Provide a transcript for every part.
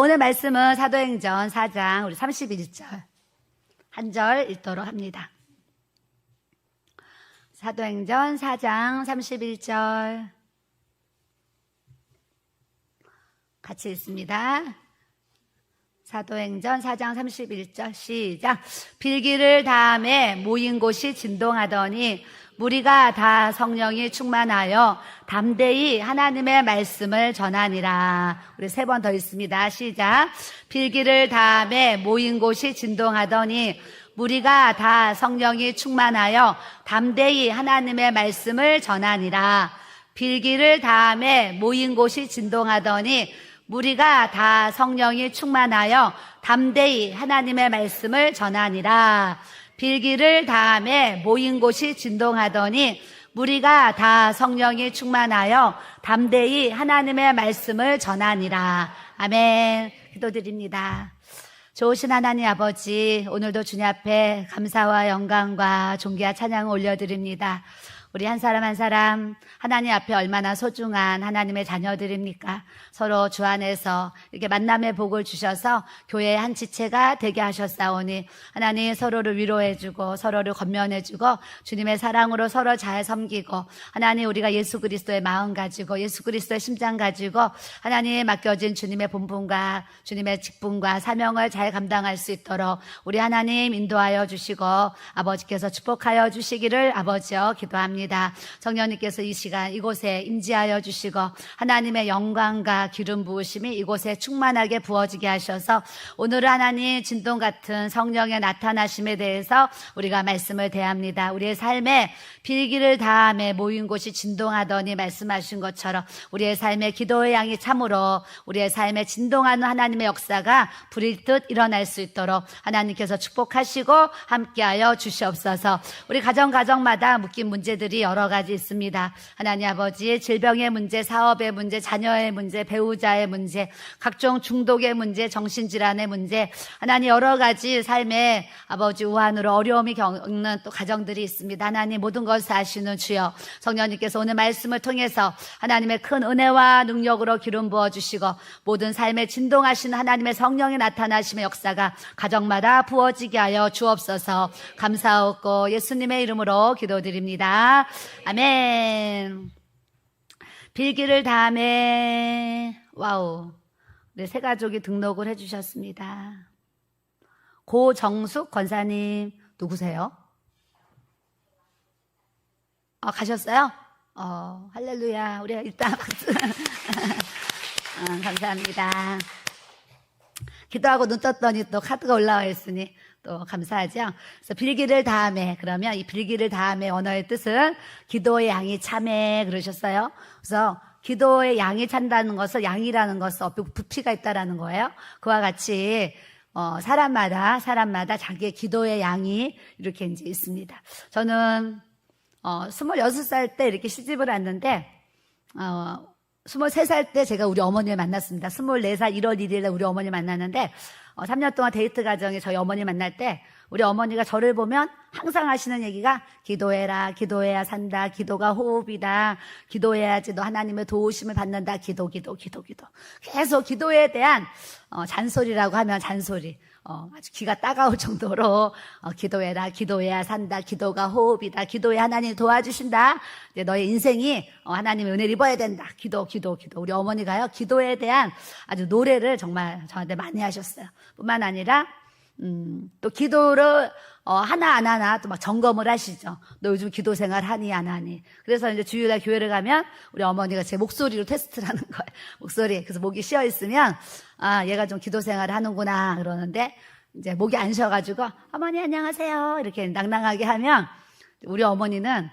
오늘 말씀은 사도행전 4장 우리 31절 한 절 읽도록 합니다. 사도행전 4장 31절 같이 읽습니다. 사도행전 4장 31절 시작. 빌기를 다음에 모인 곳이 진동하더니 무리가 다 성령이 충만하여 담대히 하나님의 말씀을 전하니라. 우리 3번 더 읽습니다. 시작. 빌기를 다음에 모인 곳이 진동하더니 무리가 다 성령이 충만하여 담대히 하나님의 말씀을 전하니라. 빌기를 다음에 모인 곳이 진동하더니 무리가 다 성령이 충만하여 담대히 하나님의 말씀을 전하니라. 빌기를 다음에 모인 곳이 진동하더니 무리가 다 성령이 충만하여 담대히 하나님의 말씀을 전하니라. 아멘. 기도드립니다. 좋으신 하나님 아버지, 오늘도 주님 앞에 감사와 영광과 존귀와 찬양을 올려드립니다. 우리 한 사람 한 사람 하나님 앞에 얼마나 소중한 하나님의 자녀들입니까? 서로 주 안에서 이렇게 만남의 복을 주셔서 교회의 한 지체가 되게 하셨사오니 하나님 서로를 위로해주고 서로를 권면해주고 주님의 사랑으로 서로 잘 섬기고 하나님 우리가 예수 그리스도의 마음 가지고 예수 그리스도의 심장 가지고 하나님의 맡겨진 주님의 본분과 주님의 직분과 사명을 잘 감당할 수 있도록 우리 하나님 인도하여 주시고 아버지께서 축복하여 주시기를 아버지여 기도합니다. 성령님께서 이 시간 이곳에 임재하여 주시고 하나님의 영광과 기름 부으심이 이곳에 충만하게 부어지게 하셔서 오늘 하나님 진동 같은 성령의 나타나심에 대해서 우리가 말씀을 대합니다. 우리의 삶에 빌기를 다함에 모인 곳이 진동하더니 말씀하신 것처럼 우리의 삶에 기도의 양이 참으로 우리의 삶에 진동하는 하나님의 역사가 불일 듯 일어날 수 있도록 하나님께서 축복하시고 함께하여 주시옵소서. 우리 가정마다 묶인 문제들이 여러 가지 있습니다. 하나님 아버지, 질병의 문제, 사업의 문제, 자녀의 문제, 배우자의 문제, 각종 중독의 문제, 정신질환의 문제, 하나님 여러 가지 삶의 아버지 우한으로 어려움이 겪는 또 가정들이 있습니다. 하나님 모든 것을 아시는 주여, 성령님께서 오늘 말씀을 통해서 하나님의 큰 은혜와 능력으로 기름 부어주시고 모든 삶에 진동하시는 하나님의 성령이 나타나심의 역사가 가정마다 부어지게 하여 주옵소서. 감사하고 예수님의 이름으로 기도드립니다. 아멘. 빌기를 다음에 와우, 네, 새 가족이 등록을 해주셨습니다. 고정숙 권사님 누구세요? 가셨어요? 할렐루야. 우리가 일단 박수. 감사합니다. 기도하고 눈 떴더니 또 카드가 올라와 있으니 또 감사하죠. 그래서 빌기를 다음에, 그러면 이 빌기를 다음에 언어의 뜻은 기도의 양이 차매 그러셨어요. 그래서 기도의 양이 찬다는 것은 양이라는 것은 부피가 있다라는 거예요. 그와 같이 사람마다 자기의 기도의 양이 이렇게 이제 있습니다. 저는 26살 때 이렇게 시집을 왔는데 23살 때 제가 우리 어머니를 만났습니다. 24살 1월 1일에 우리 어머니 만났는데 3년 동안 데이트 과정에 저희 어머니 만날 때 우리 어머니가 저를 보면 항상 하시는 얘기가 기도해라, 기도해야 산다, 기도가 호흡이다, 기도해야지 너 하나님의 도우심을 받는다, 기도. 계속 기도에 대한 잔소리라고 하면 잔소리. 아주 귀가 따가울 정도로 기도해라, 기도해야 산다, 기도가 호흡이다, 기도해 하나님 도와주신다, 이제 너의 인생이 하나님의 은혜를 입어야 된다, 기도. 우리 어머니가요 기도에 대한 아주 노래를 정말 저한테 많이 하셨어요. 뿐만 아니라 또 기도를 하나 안 하나 또 막 점검을 하시죠. 너 요즘 기도 생활 하니 안 하니. 그래서 이제 주일날 교회를 가면 우리 어머니가 제 목소리로 테스트를 하는 거예요. 목소리. 그래서 목이 쉬어 있으면 얘가 좀 기도 생활을 하는구나 그러는데 이제 목이 안 쉬어가지고 어머니 안녕하세요 이렇게 낭낭하게 하면 우리 어머니는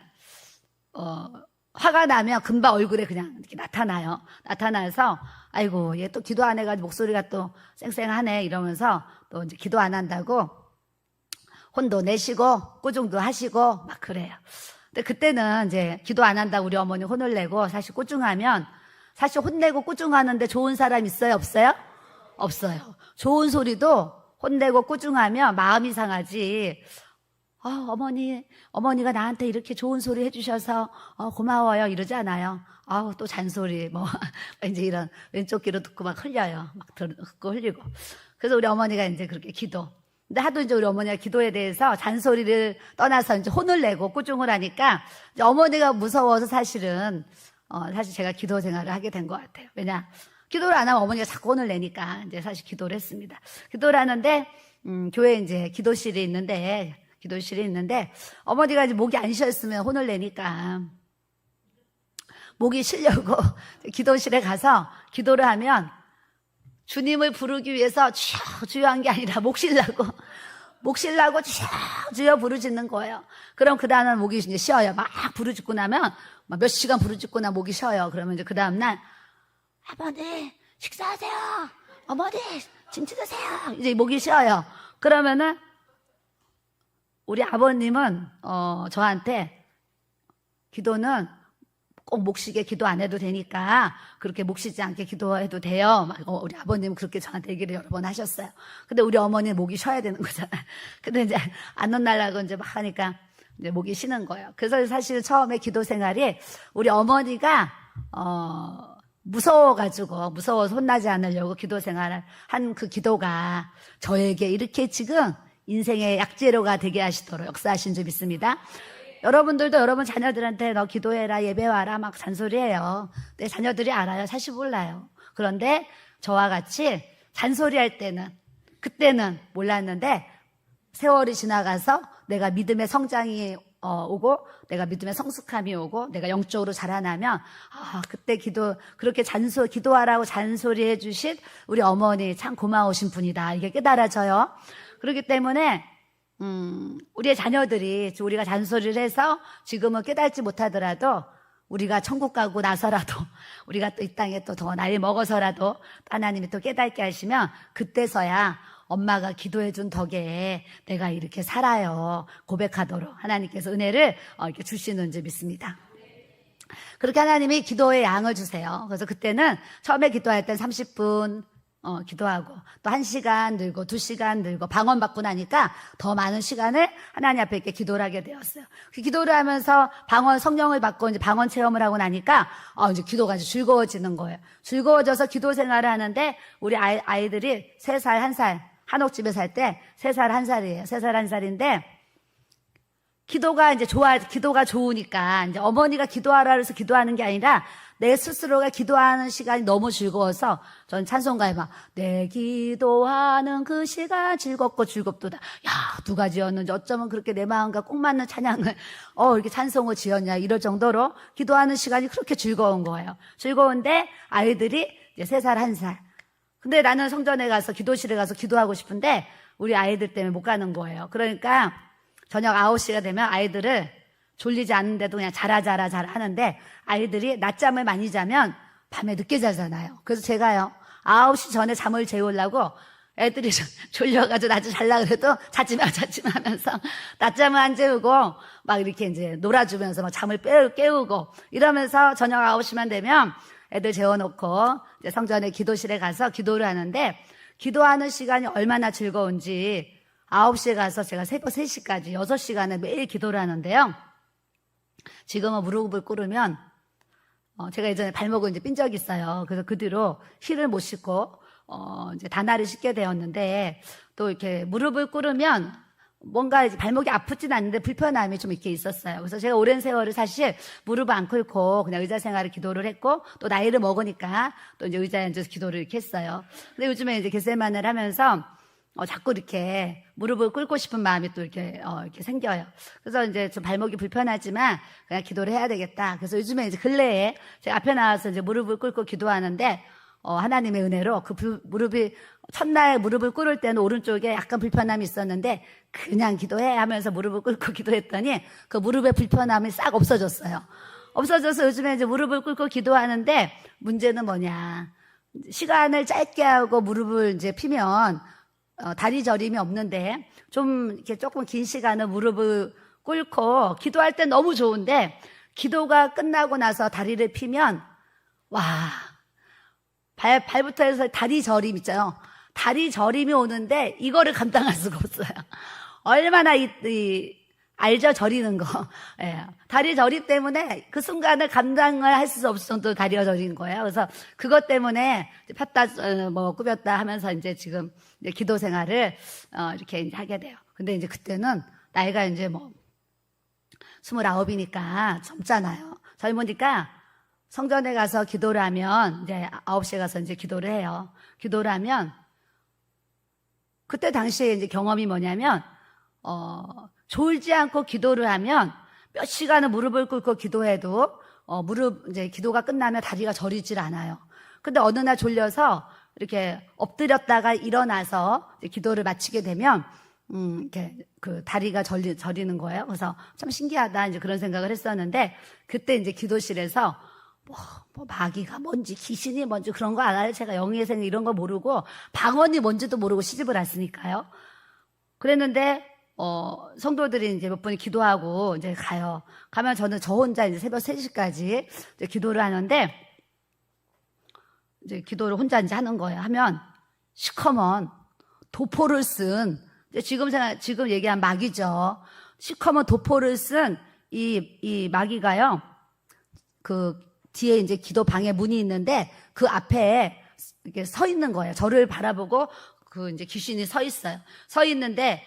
화가 나면 금방 얼굴에 그냥 이렇게 나타나요. 나타나서 아이고 얘 또 기도 안 해가지고 목소리가 또 쌩쌩하네 이러면서 또 이제 기도 안 한다고 혼도 내시고 꾸중도 하시고 막 그래요. 근데 그때는 이제 기도 안 한다고 우리 어머니 혼을 내고 사실 꾸중하면 사실 혼내고 꾸중하는데 좋은 사람 있어요? 없어요? 없어요. 좋은 소리도 혼내고 꾸중하면 마음이 상하지 어머니가 나한테 이렇게 좋은 소리 해주셔서 고마워요 이러지 않아요. 또 잔소리 이제 이런 왼쪽 귀로 듣고 막 흘려요. 막 듣고 흘리고. 그래서 우리 어머니가 이제 그렇게 기도. 근데 하도 이제 우리 어머니가 기도에 대해서 잔소리를 떠나서 이제 혼을 내고 꾸중을 하니까 이제 어머니가 무서워서 사실 제가 기도 생활을 하게 된 것 같아요. 왜냐? 기도를 안 하면 어머니가 자꾸 혼을 내니까 이제 사실 기도를 했습니다. 기도를 하는데, 교회에 이제 기도실이 있는데 어머니가 이제 목이 안 쉬었으면 혼을 내니까 목이 쉬려고 기도실에 가서 기도를 하면 주님을 부르기 위해서 주여 한 게 아니라 목 쉬려고 주여 부르짖는 거예요. 그럼 그 다음날 목이 이제 쉬어요. 막 부르짖고 나면 막 몇 시간 부르짖고 나 목이 쉬어요. 그러면 이제 그 다음날 아버님 식사하세요. 어머니 김치 드세요. 이제 목이 쉬어요. 그러면은 우리 아버님은 저한테 기도는 꼭 목 쉬게 기도 안 해도 되니까 그렇게 목 쉬지 않게 기도해도 돼요. 우리 아버님은 그렇게 저한테 얘기를 여러 번 하셨어요. 근데 우리 어머니는 목이 쉬어야 되는 거잖아요. 근데 이제 안 혼날라고 이제 막 하니까 이제 목이 쉬는 거예요. 그래서 사실 처음에 기도 생활이 우리 어머니가 무서워서 혼나지 않으려고 기도 생활을 한 그 기도가 저에게 이렇게 지금 인생의 약재료가 되게 하시도록 역사하신 줄 믿습니다. 여러분들도 여러분 자녀들한테 너 기도해라 예배와라 막 잔소리해요. 내 자녀들이 알아요. 사실 몰라요. 그런데 저와 같이 잔소리할 때는 그때는 몰랐는데 세월이 지나가서 내가 믿음의 성장이 오고 내가 믿음의 성숙함이 오고 내가 영적으로 자라나면 그때 그렇게 기도하라고 잔소리해 주신 우리 어머니 참 고마우신 분이다 이게 깨달아져요. 그렇기 때문에 우리의 자녀들이 우리가 잔소리를 해서 지금은 깨닫지 못하더라도 우리가 천국 가고 나서라도 우리가 또 이 땅에 또 더 나이 먹어서라도 하나님이 또 깨닫게 하시면 그때서야 엄마가 기도해 준 덕에 내가 이렇게 살아요 고백하도록 하나님께서 은혜를 이렇게 주시는 줄 믿습니다. 그렇게 하나님이 기도의 양을 주세요. 그래서 그때는 처음에 기도할 땐 30분 기도하고 또 1시간 늘고 2시간 늘고 방언 받고 나니까 더 많은 시간을 하나님 앞에 이렇게 기도를 하게 되었어요. 그 기도를 하면서 성령을 받고 이제 방언 체험을 하고 나니까 이제 기도가 이제 즐거워지는 거예요. 즐거워져서 기도 생활을 하는데 우리 아이들이 3살, 1살 한옥집에 살 때 3살, 1살이에요. 3살, 1살인데 기도가 좋으니까 이제 어머니가 기도하라 그래서 기도하는 게 아니라 내 스스로가 기도하는 시간이 너무 즐거워서 전 찬송가에 내 기도하는 그 시간 즐겁도다. 누가 지었는지 어쩌면 그렇게 내 마음과 꼭 맞는 찬양을 이렇게 찬송을 지었냐 이럴 정도로 기도하는 시간이 그렇게 즐거운 거예요. 즐거운데 아이들이 이제 3살, 1살. 근데 나는 성전에 가서 기도실에 가서 기도하고 싶은데 우리 아이들 때문에 못 가는 거예요. 그러니까 저녁 9시가 되면 아이들을 졸리지 않는데도 그냥 자라 하는데 아이들이 낮잠을 많이 자면 밤에 늦게 자잖아요. 그래서 제가요 9시 전에 잠을 재우려고 애들이 졸려가지고 낮에 잘라 그래도 자지 마 하면서 낮잠을 안 재우고 막 이렇게 이제 놀아주면서 막 잠을 깨우고 이러면서 저녁 9시만 되면 애들 재워놓고 이제 성전에 기도실에 가서 기도를 하는데 기도하는 시간이 얼마나 즐거운지 9시에 가서 제가 새벽 3시까지 6시간을 매일 기도를 하는데요. 지금은 무릎을 꿇으면 제가 예전에 발목을 이제 삔 적이 있어요. 그래서 그 뒤로 힐을 못 신고 이제 단화를 신게 되었는데 또 이렇게 무릎을 꿇으면 뭔가 이제 발목이 아프진 않는데 불편함이 좀 이렇게 있었어요. 그래서 제가 오랜 세월을 사실 무릎을 안 꿇고 그냥 의자 생활을 기도를 했고 또 나이를 먹으니까 또 이제 의자에 앉아서 기도를 이렇게 했어요. 근데 요즘에 이제 겟세마네를 하면서 자꾸 이렇게 무릎을 꿇고 싶은 마음이 또 이렇게 생겨요. 그래서 이제 좀 발목이 불편하지만 그냥 기도를 해야 되겠다. 그래서 요즘에 이제 근래에 제가 앞에 나와서 이제 무릎을 꿇고 기도하는데 하나님의 은혜로 무릎이 첫날 무릎을 꿇을 때는 오른쪽에 약간 불편함이 있었는데 그냥 기도해 하면서 무릎을 꿇고 기도했더니 그 무릎의 불편함이 싹 없어졌어요. 없어져서 요즘에 이제 무릎을 꿇고 기도하는데 문제는 뭐냐? 시간을 짧게 하고 무릎을 이제 피면 다리 저림이 없는데 좀 이렇게 조금 긴 시간을 무릎을 꿇고 기도할 때 너무 좋은데 기도가 끝나고 나서 다리를 피면 발부터 해서 다리 저림 있잖아요. 다리 저림이 오는데 이거를 감당할 수가 없어요. 얼마나 알죠? 저리는 거. 예. 다리 저리 때문에 그 순간을 감당을 할 수 없을 정도로 다리가 저린 거예요. 그래서 그것 때문에 폈다, 꾸몄다 하면서 이제 지금 이제 기도 생활을, 이렇게 이제 하게 돼요. 근데 이제 그때는 나이가 이제 29이니까 젊잖아요. 젊으니까 성전에 가서 기도를 하면 이제 9시에 가서 이제 기도를 해요. 기도를 하면 그때 당시에 이제 경험이 뭐냐면, 졸지 않고 기도를 하면 몇 시간을 무릎을 꿇고 기도해도 이제 기도가 끝나면 다리가 저리질 않아요. 근데 어느 날 졸려서 이렇게 엎드렸다가 일어나서 이제 기도를 마치게 되면 이렇게 그 다리가 저리는 거예요. 그래서 참 신기하다 이제 그런 생각을 했었는데, 그때 이제 기도실에서 마귀가 뭔지 귀신이 뭔지 그런 거 알아요. 제가 영의생 이런 거 모르고 방언이 뭔지도 모르고 시집을 왔으니까요. 그랬는데 성도들이 이제 몇 분이 기도하고 이제 가요. 가면 저 혼자 이제 새벽 3시까지 이제 기도를 하는데, 이제 기도를 혼자 이제 하는 거예요. 하면 시커먼 도포를 쓴, 지금 얘기한 마귀죠. 시커먼 도포를 쓴 이 마귀가요. 그 뒤에 이제 기도방에 문이 있는데 그 앞에 이렇게 서 있는 거예요. 저를 바라보고 그 이제 귀신이 서 있어요. 서 있는데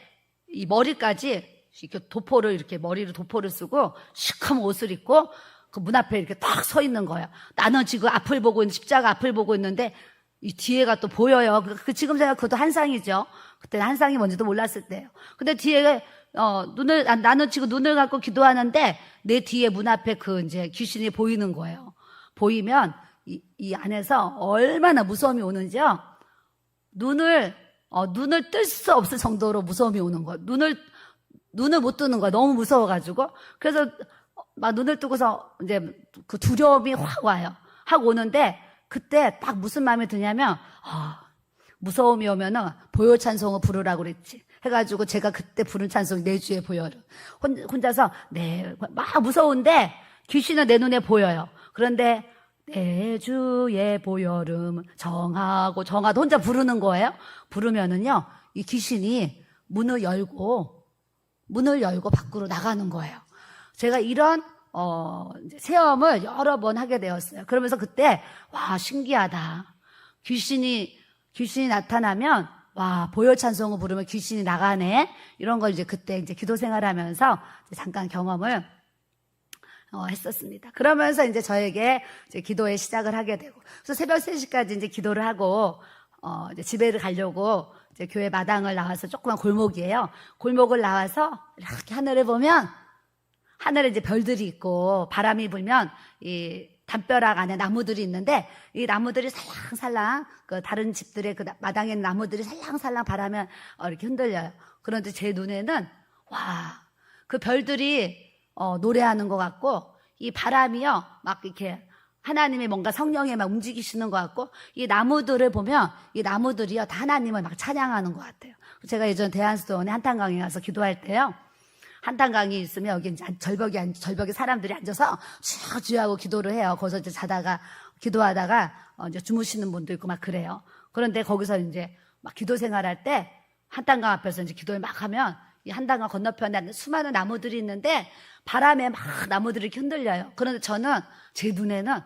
이 머리까지 이렇게 이렇게 머리로 도포를 쓰고 시커먼 옷을 입고 그 문 앞에 이렇게 딱 서 있는 거예요. 나는 지금 십자가 앞을 보고 있는데 이 뒤에가 또 보여요. 지금 생각 그것도 한상이죠. 그때는 한상이 뭔지도 몰랐을 때예요. 근데 뒤에 나는 지금 눈을 감고 기도하는데 내 뒤에 문 앞에 그 이제 귀신이 보이는 거예요. 보이면 이 안에서 얼마나 무서움이 오는지요. 눈을 뜰 수 없을 정도로 무서움이 오는 거예요. 눈을 못 뜨는 거예요. 너무 무서워가지고. 그래서 막 눈을 뜨고서 이제 그 두려움이 확 와요. 확 오는데 그때 딱 무슨 마음이 드냐면, 무서움이 오면은 보혈 찬송을 부르라고 그랬지. 해가지고 제가 그때 부른 찬송이 내 주의 보혈을. 혼자서 막 무서운데 귀신은 내 눈에 보여요. 그런데 내 주의 보혈음 정하고 혼자 부르는 거예요. 부르면은요, 이 귀신이 문을 열고 밖으로 나가는 거예요. 제가 이런 체험을 여러 번 하게 되었어요. 그러면서 그때 신기하다. 귀신이 나타나면 보혈 찬송을 부르면 귀신이 나가네. 이런 걸 이제 그때 이제 기도 생활하면서 잠깐 경험을 했었습니다. 그러면서 이제 저에게 이제 기도의 시작을 하게 되고, 그래서 새벽 3시까지 이제 기도를 하고, 이제 집에를 가려고 이제 교회 마당을 나와서 조그만 골목이에요. 골목을 나와서 이렇게 하늘을 보면 하늘에 이제 별들이 있고 바람이 불면 이 담벼락 안에 나무들이 있는데 이 나무들이 살랑살랑 그 다른 집들의 그 마당에 있는 나무들이 살랑살랑 바람에 이렇게 흔들려요. 그런데 제 눈에는 그 별들이 노래하는 것 같고 이 바람이요 막 이렇게 하나님이 뭔가 성령에 막 움직이시는 것 같고 이 나무들을 보면 이 나무들이요 다 하나님을 막 찬양하는 것 같아요. 제가 예전 대한수도원에 한탄강에 가서 기도할 때요. 한탄강이 있으면 여기 이제 절벽에 사람들이 앉아서 주하고 기도를 해요. 거기서 이제 기도하다가 이제 주무시는 분도 있고 막 그래요. 그런데 거기서 이제 막 기도 생활할 때 한탄강 앞에서 이제 기도를 막 하면 이 한탄강 건너편에 수많은 나무들이 있는데 바람에 막 나무들이 이렇게 흔들려요. 그런데 저는 제 눈에는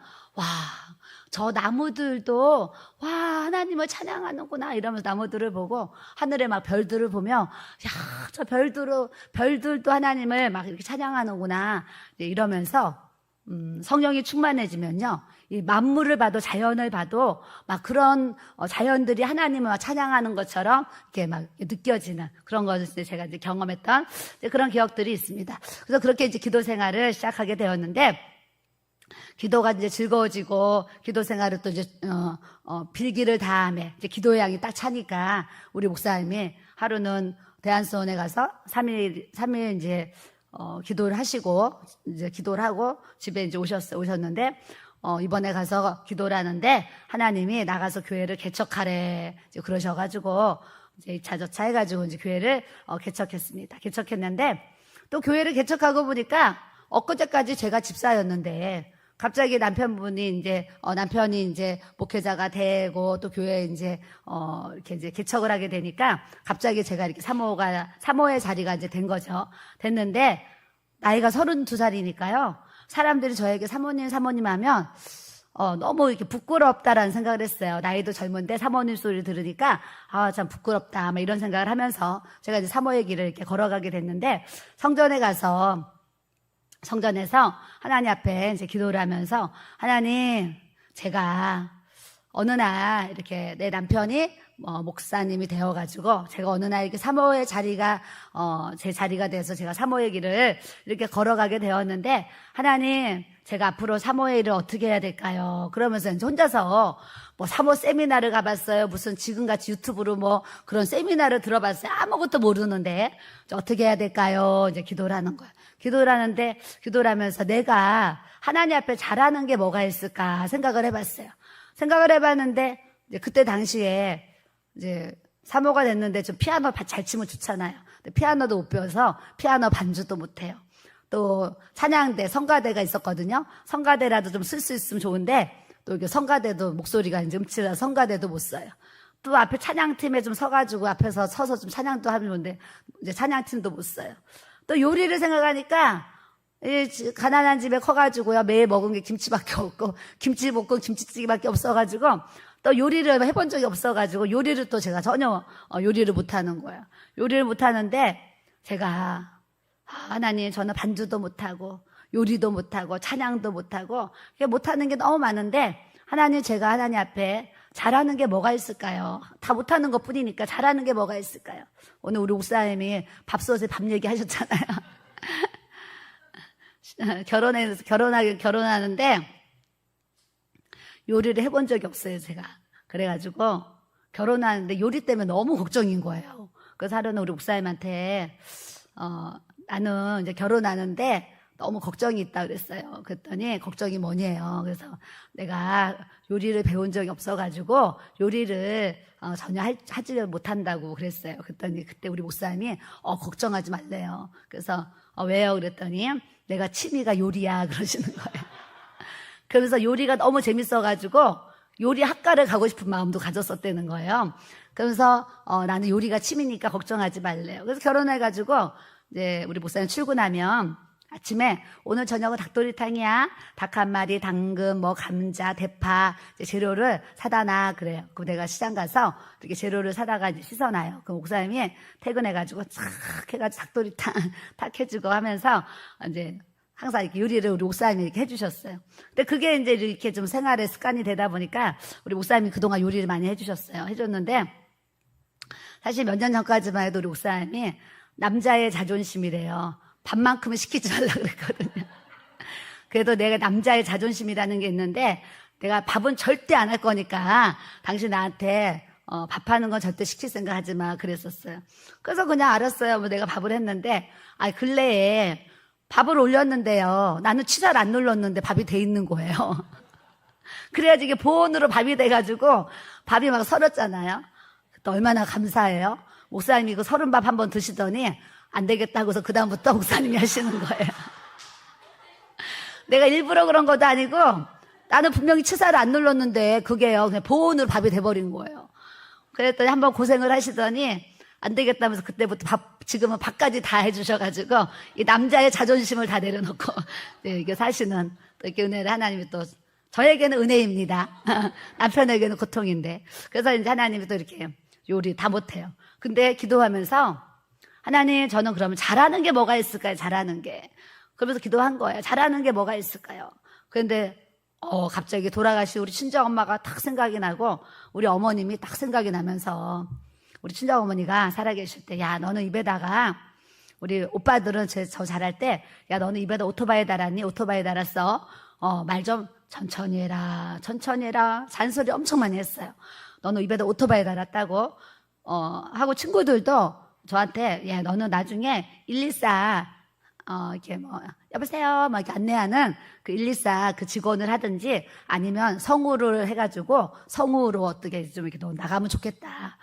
저 나무들도 하나님을 찬양하는구나 이러면서 나무들을 보고 하늘에 막 별들을 보며 저 별들도 하나님을 막 이렇게 찬양하는구나 이러면서 성령이 충만해지면요 이 만물을 봐도 자연을 봐도 막 그런 자연들이 하나님을 막 찬양하는 것처럼 이렇게 막 느껴지는 그런 것을 제가 이제 경험했던 그런 기억들이 있습니다. 그래서 그렇게 이제 기도 생활을 시작하게 되었는데. 기도가 이제 즐거워지고 기도 생활을 또 이제 빌기를 다음에 이제 기도의 양이 딱 차니까 우리 목사님이 하루는 대한수원에 가서 3일 이제 기도를 하시고 이제 기도를 하고 집에 이제 오셨는데 이번에 가서 기도를 하는데 하나님이 나가서 교회를 개척하래 이제 그러셔가지고 이제 2차 저차 해가지고 이제 교회를 개척했습니다. 개척했는데 또 교회를 개척하고 보니까 엊그제까지 제가 집사였는데 갑자기 남편분이 남편이 이제 목회자가 되고 또 교회에 이렇게 이제 개척을 하게 되니까 갑자기 제가 이렇게 사모의 자리가 이제 된 거죠. 됐는데 나이가 32살이니까요. 사람들이 저에게 사모님 하면 너무 이렇게 부끄럽다라는 생각을 했어요. 나이도 젊은데 사모님 소리를 들으니까 참 부끄럽다 막 이런 생각을 하면서 제가 이제 사모의 길을 이렇게 걸어가게 됐는데 성전에서 하나님 앞에 이제 기도를 하면서 하나님, 제가 어느 날 이렇게 내 남편이 목사님이 되어가지고 제가 어느 날 이렇게 사모의 자리가 제 자리가 돼서 제가 사모의 길을 이렇게 걸어가게 되었는데 하나님, 제가 앞으로 사모의 일을 어떻게 해야 될까요? 그러면서 이제 혼자서 사모 세미나를 가봤어요. 무슨 지금같이 유튜브로 그런 세미나를 들어봤어요. 아무것도 모르는데 어떻게 해야 될까요? 이제 기도를 하는 거예요. 기도를 하면서 내가 하나님 앞에 잘하는 게 뭐가 있을까 생각을 해봤어요. 생각을 해봤는데 이제 그때 당시에 이제 사모가 됐는데 좀 피아노 잘 치면 좋잖아요. 근데 피아노도 못 배워서 피아노 반주도 못해요. 또 찬양대, 성가대가 있었거든요. 성가대라도 좀 쓸 수 있으면 좋은데 또 이게 성가대도 목소리가 이제 음치라서 성가대도 못 써요. 또 앞에 찬양팀에 좀 서가지고 앞에서 서서 좀 찬양도 하면 좋은데 이제 찬양팀도 못 써요. 또 요리를 생각하니까 가난한 집에 커가지고요. 매일 먹은 게 김치밖에 없고 김치볶음 김치찌개밖에 없어가지고 또 요리를 해본 적이 없어가지고 요리를 또 제가 전혀 요리를 못하는 거예요. 요리를 못하는데 제가 하나님, 저는 반주도 못하고 요리도 못하고 찬양도 못하고 못하는 게 너무 많은데 하나님, 제가 하나님 앞에 잘하는 게 뭐가 있을까요? 다 못하는 것 뿐이니까 잘하는 게 뭐가 있을까요? 오늘 우리 목사님이 밥솥에 밥 얘기하셨잖아요. 결혼하는데 요리를 해본 적이 없어요, 제가. 그래가지고 결혼하는데 요리 때문에 너무 걱정인 거예요. 그래서 하루는 우리 목사님한테 나는 이제 결혼하는데 너무 걱정이 있다 그랬어요. 그랬더니 걱정이 뭐냐요. 그래서 내가 요리를 배운 적이 없어가지고 요리를 전혀 하지 못한다고 그랬어요. 그랬더니 그때 우리 목사님이 걱정하지 말래요. 그래서 왜요? 그랬더니 내가 취미가 요리야 그러시는 거예요. 그래서 요리가 너무 재밌어가지고 요리 학과를 가고 싶은 마음도 가졌었다는 거예요. 그래서 나는 요리가 취미니까 걱정하지 말래요. 그래서 결혼해가지고 이제 우리 목사님 출근하면 아침에 오늘 저녁은 닭도리탕이야. 닭 한 마리, 당근, 감자, 대파 재료를 사다 놔 그래요. 그럼 내가 시장 가서 이렇게 재료를 사다가 이제 씻어놔요. 그럼 목사님이 퇴근해가지고 착 해가지고 닭도리탕 탁 해주고 하면서 이제 항상 이렇게 요리를 우리 목사님이 이렇게 해주셨어요. 근데 그게 이제 이렇게 좀 생활의 습관이 되다 보니까 우리 목사님이 그동안 요리를 많이 해주셨어요. 해줬는데 사실 몇 년 전까지만 해도 우리 목사님이 남자의 자존심이래요. 밥만큼은 시키지 말라 그랬거든요. 그래도 내가 남자의 자존심이라는 게 있는데 내가 밥은 절대 안 할 거니까 당신 나한테 밥하는 건 절대 시킬 생각 하지 마 그랬었어요. 그래서 그냥 알았어요. 내가 밥을 했는데 근래에 밥을 올렸는데요. 나는 취사를 안 눌렀는데 밥이 돼 있는 거예요. 그래야지 이게 보온으로 밥이 돼가지고 밥이 막 설었잖아요. 또 얼마나 감사해요. 목사님이 그 서른 밥 한번 드시더니 안 되겠다고 해서 그다음부터 목사님이 하시는 거예요. 내가 일부러 그런 것도 아니고 나는 분명히 취사를 안 눌렀는데 그게요. 그냥 보온으로 밥이 돼버린 거예요. 그랬더니 한번 고생을 하시더니 안 되겠다면서 그때부터 지금은 밥까지 다 해주셔가지고 이 남자의 자존심을 다 내려놓고 이게 사실은 또 이렇게 은혜를 하나님이 또 저에게는 은혜입니다. 남편에게는 고통인데 그래서 이제 하나님이 또 이렇게 요리 다 못해요. 근데 기도하면서 하나님, 저는 그러면 잘하는 게 뭐가 있을까요? 잘하는 게. 그러면서 기도한 거예요. 잘하는 게 뭐가 있을까요? 그런데 갑자기 돌아가신 우리 친정엄마가 딱 생각이 나고 우리 어머님이 딱 생각이 나면서 우리 친정어머니가 살아계실 때 야, 너는 입에다가 우리 오빠들은 저 잘할 때 야, 너는 입에다 오토바이 달았니? 오토바이 달았어. 말 좀 천천히 해라. 천천히 해라. 잔소리 엄청 많이 했어요. 너는 입에다 오토바이 달았다고. 하고 친구들도 저한테 야, 너는 나중에 114 이렇게 여보세요 막 이렇게 안내하는 그 114 그 직원을 하든지 아니면 성우를 해가지고 성우로 어떻게 좀 이렇게 너 나가면 좋겠다.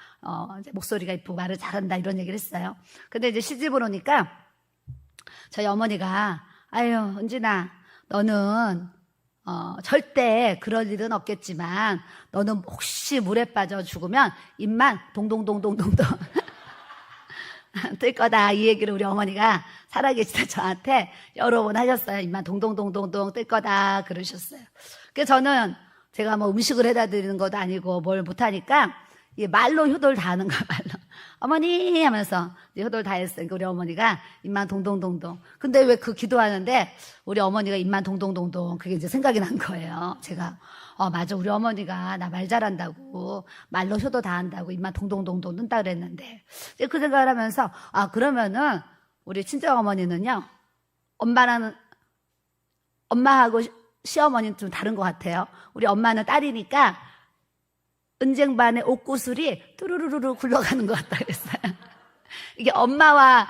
이제 목소리가 이쁘고 말을 잘한다 이런 얘기를 했어요. 근데 이제 시집을 오니까 저희 어머니가 아유 은진아 너는 절대 그럴 일은 없겠지만 너는 혹시 물에 빠져 죽으면 입만 동동동동동동 뜰 거다. 이 얘기를 우리 어머니가 살아계시다 저한테 여러 번 하셨어요. 입만 동동동동동 뜰 거다 그러셨어요. 그래서 저는 제가 뭐 음식을 해다 드리는 것도 아니고 뭘 못하니까 말로 효도를 다 하는 거야. 말로 어머니 하면서 효도를 다 했어요. 그러니까 우리 어머니가 입만 동동동동. 근데 왜 그 기도하는데 우리 어머니가 입만 동동동동 그게 이제 생각이 난 거예요. 제가 맞아, 우리 어머니가 나 말 잘한다고 말로 효도 다 한다고 입만 동동동동 뜬다 그랬는데 그 생각을 하면서 그러면은 우리 친정 어머니는요, 엄마하고 시어머니는 좀 다른 것 같아요. 우리 엄마는 딸이니까 은쟁반의 옷구슬이 뚜루루루루 굴러가는 것 같다 그랬어요. 이게 엄마와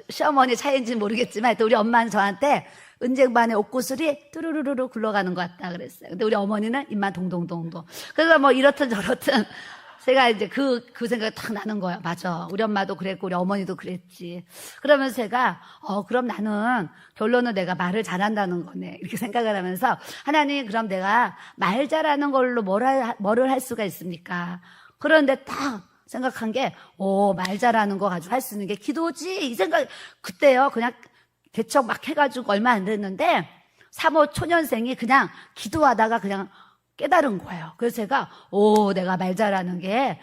시어머니 차이인지는 모르겠지만 또 우리 엄마는 저한테 은쟁반의 옷구슬이 뚜루루루루 굴러가는 것 같다 그랬어요. 근데 우리 어머니는 입만 동동동동. 그래서 뭐 이렇든 저렇든 제가 이제 그 생각이 탁 나는 거예요. 맞아, 우리 엄마도 그랬고 우리 어머니도 그랬지. 그러면서 제가 그럼 나는 결론은 내가 말을 잘한다는 거네 이렇게 생각을 하면서, 하나님, 그럼 내가 말 잘하는 걸로 뭐를 할 수가 있습니까? 그런데 딱 생각한 게 말 잘하는 거 가지고 할 수 있는 게 기도지, 이 생각. 그때요, 그냥 개척 막 해가지고 얼마 안 됐는데 사모 초년생이 그냥 기도하다가 그냥 깨달은 거예요. 그래서 제가 내가 말 잘하는 게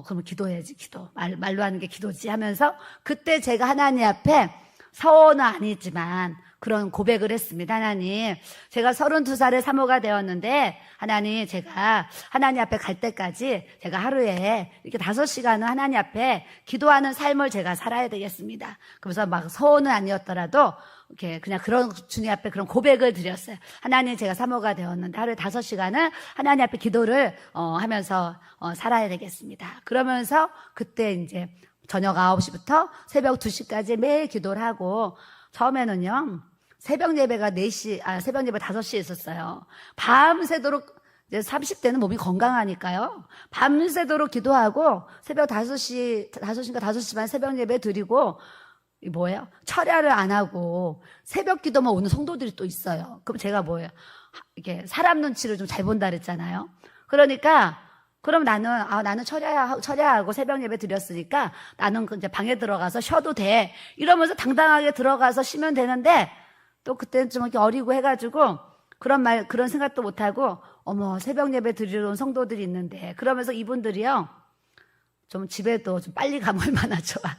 그러면 기도해야지, 기도. 말로 하는 게 기도지 하면서 그때 제가 하나님 앞에 서원은 아니지만 그런 고백을 했습니다. 하나님, 제가 32살에 사모가 되었는데 하나님, 제가 하나님 앞에 갈 때까지 제가 하루에 이렇게 5시간은 하나님 앞에 기도하는 삶을 제가 살아야 되겠습니다. 그래서 막 서원은 아니었더라도 이렇게 그냥 그런 주님 앞에 그런 고백을 드렸어요. 하나님, 제가 사모가 되었는데 하루에 5시간은 하나님 앞에 기도를 하면서 살아야 되겠습니다. 그러면서 그때 이제 저녁 9시부터 새벽 2시까지 매일 기도를 하고, 처음에는요 새벽 예배가 4시, 새벽 예배 5시에 있었어요. 밤새도록, 이제 30대는 몸이 건강하니까요, 밤새도록 기도하고 새벽 5시인가 5시 반 새벽 예배 드리고, 이 뭐예요? 철야를 안 하고 새벽 기도만 오는 성도들이 또 있어요. 그럼 제가 뭐예요? 이게 사람 눈치를 좀 잘 본다 그랬잖아요. 그러니까 그럼 나는 철야하고 새벽 예배 드렸으니까 나는 이제 방에 들어가서 쉬어도 돼, 이러면서 당당하게 들어가서 쉬면 되는데, 또 그때는 좀 이렇게 어리고 해가지고 그런 생각도 못하고 새벽 예배 드리러 온 성도들이 있는데, 그러면서 이분들이요 좀 집에도 좀 빨리 가면 얼마나 좋아.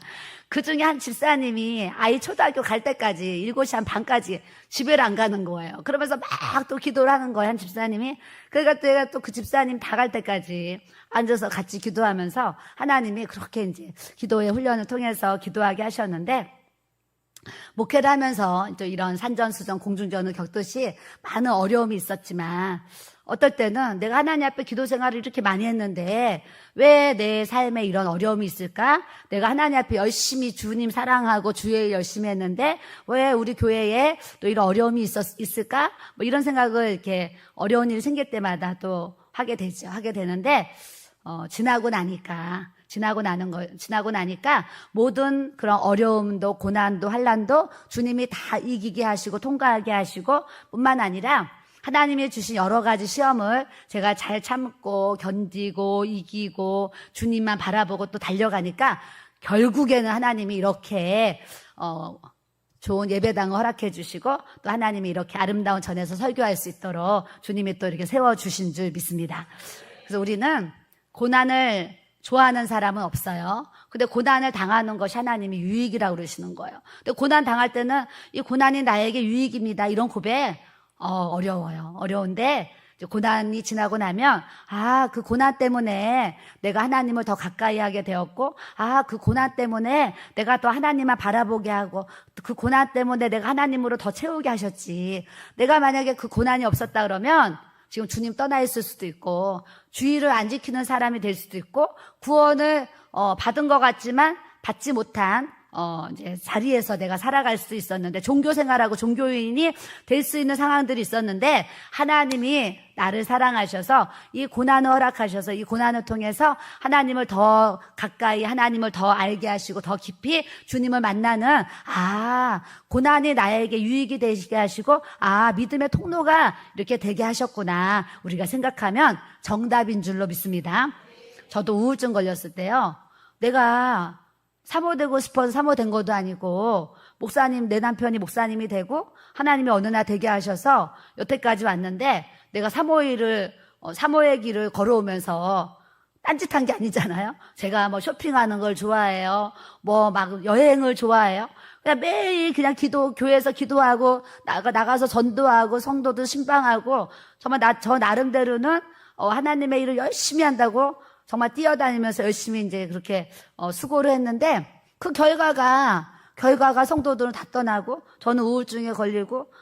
그 중에 한 집사님이 아이 초등학교 갈 때까지 7시 한 반까지 집에를 안 가는 거예요. 그러면서 막 또 기도를 하는 거예요, 한 집사님이. 그러니까 내가 또 그 집사님 다 갈 때까지 앉아서 같이 기도하면서 하나님이 그렇게 이제 기도의 훈련을 통해서 기도하게 하셨는데, 목회를 하면서 또 이런 산전수전 공중전을 겪듯이 많은 어려움이 있었지만, 어떨 때는 내가 하나님 앞에 기도 생활을 이렇게 많이 했는데 왜 내 삶에 이런 어려움이 있을까? 내가 하나님 앞에 열심히 주님 사랑하고 주일 열심히 했는데 왜 우리 교회에 또 이런 어려움이 있을까? 뭐 이런 생각을 이렇게 어려운 일이 생길 때마다 또 하게 되는데, 지나고 나니까 모든 그런 어려움도 고난도 환난도 주님이 다 이기게 하시고 통과하게 하시고, 뿐만 아니라 하나님이 주신 여러 가지 시험을 제가 잘 참고 견디고 이기고 주님만 바라보고 또 달려가니까 결국에는 하나님이 이렇게 좋은 예배당을 허락해 주시고 또 하나님이 이렇게 아름다운 전에서 설교할 수 있도록 주님이 또 이렇게 세워주신 줄 믿습니다. 그래서 우리는 고난을 좋아하는 사람은 없어요. 근데 고난을 당하는 것이 하나님이 유익이라고 그러시는 거예요. 근데 고난 당할 때는 이 고난이 나에게 유익입니다, 이런 고백 어려워요. 어려운데 이제 고난이 지나고 나면 그 고난 때문에 내가 하나님을 더 가까이 하게 되었고, 그 고난 때문에 내가 또 하나님만 바라보게 하고, 그 고난 때문에 내가 하나님으로 더 채우게 하셨지. 내가 만약에 그 고난이 없었다 그러면 지금 주님 떠나 있을 수도 있고 주의를 안 지키는 사람이 될 수도 있고 구원을 받은 것 같지만 받지 못한 이제 자리에서 내가 살아갈 수 있었는데, 종교 생활하고 종교인이 될 수 있는 상황들이 있었는데, 하나님이 나를 사랑하셔서 이 고난을 허락하셔서 이 고난을 통해서 하나님을 더 가까이, 하나님을 더 알게 하시고 더 깊이 주님을 만나는, 고난이 나에게 유익이 되게 하시고, 믿음의 통로가 이렇게 되게 하셨구나, 우리가 생각하면 정답인 줄로 믿습니다. 저도 우울증 걸렸을 때요, 내가 사모되고 싶어서 사모된 것도 아니고, 내 남편이 목사님이 되고 하나님이 어느 날 되게 하셔서 여태까지 왔는데, 내가 사모의 길을 걸어오면서 딴짓한 게 아니잖아요. 제가 뭐 쇼핑하는 걸 좋아해요, 뭐 막 여행을 좋아해요. 그냥 매일 그냥 교회에서 기도하고 나가서 전도하고 성도들 신방하고, 정말 저 나름대로는 하나님의 일을 열심히 한다고 정말 뛰어다니면서 열심히 이제 그렇게 수고를 했는데, 그 결과가 성도들은 다 떠나고, 저는 우울증에 걸리고,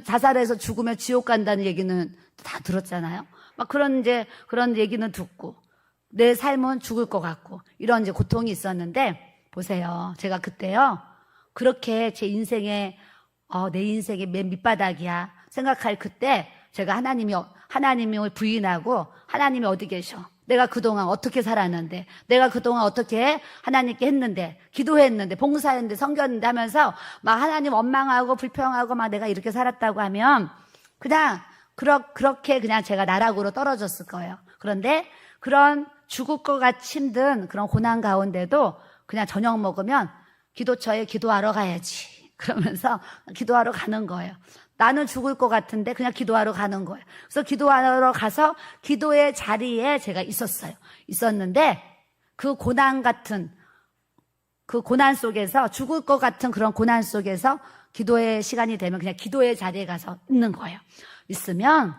자살해서 죽으면 지옥 간다는 얘기는 다 들었잖아요. 막 그런 얘기는 듣고, 내 삶은 죽을 것 같고, 이런 이제 고통이 있었는데, 보세요. 제가 그때요, 그렇게 제 인생에, 내 인생이 맨 밑바닥이야 생각할 그때, 제가 하나님을 부인하고, 하나님이 어디 계셔? 내가 그동안 어떻게 살았는데, 내가 그동안 어떻게 하나님께 했는데, 기도했는데, 봉사했는데, 섬겼는데 하면서 막 하나님 원망하고 불평하고 막 내가 이렇게 살았다고 하면 그냥 그렇게 그냥 제가 나락으로 떨어졌을 거예요. 그런데 그런 죽을 것 같이 힘든 그런 고난 가운데도 그냥 저녁 먹으면 기도처에 기도하러 가야지, 그러면서 기도하러 가는 거예요. 나는 죽을 것 같은데 그냥 기도하러 가는 거예요. 그래서 기도하러 가서 기도의 자리에 제가 있었는데, 그 고난 속에서, 죽을 것 같은 그런 고난 속에서 기도의 시간이 되면 그냥 기도의 자리에 가서 있는 거예요. 있으면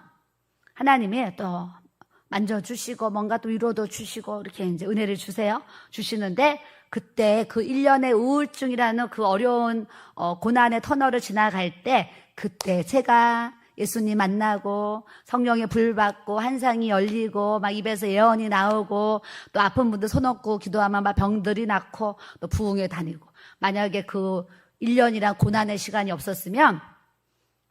하나님이 또 만져주시고 뭔가 또 위로도 주시고 이렇게 이제 은혜를 주시는데, 그때 그 1년의 우울증이라는 그 어려운 고난의 터널을 지나갈 때, 그때 제가 예수님 만나고 성령의 불 받고 환상이 열리고 막 입에서 예언이 나오고, 또 아픈 분들 손 얹고 기도하면 막 병들이 낫고 또 부흥회 다니고, 만약에 그 1년이란 고난의 시간이 없었으면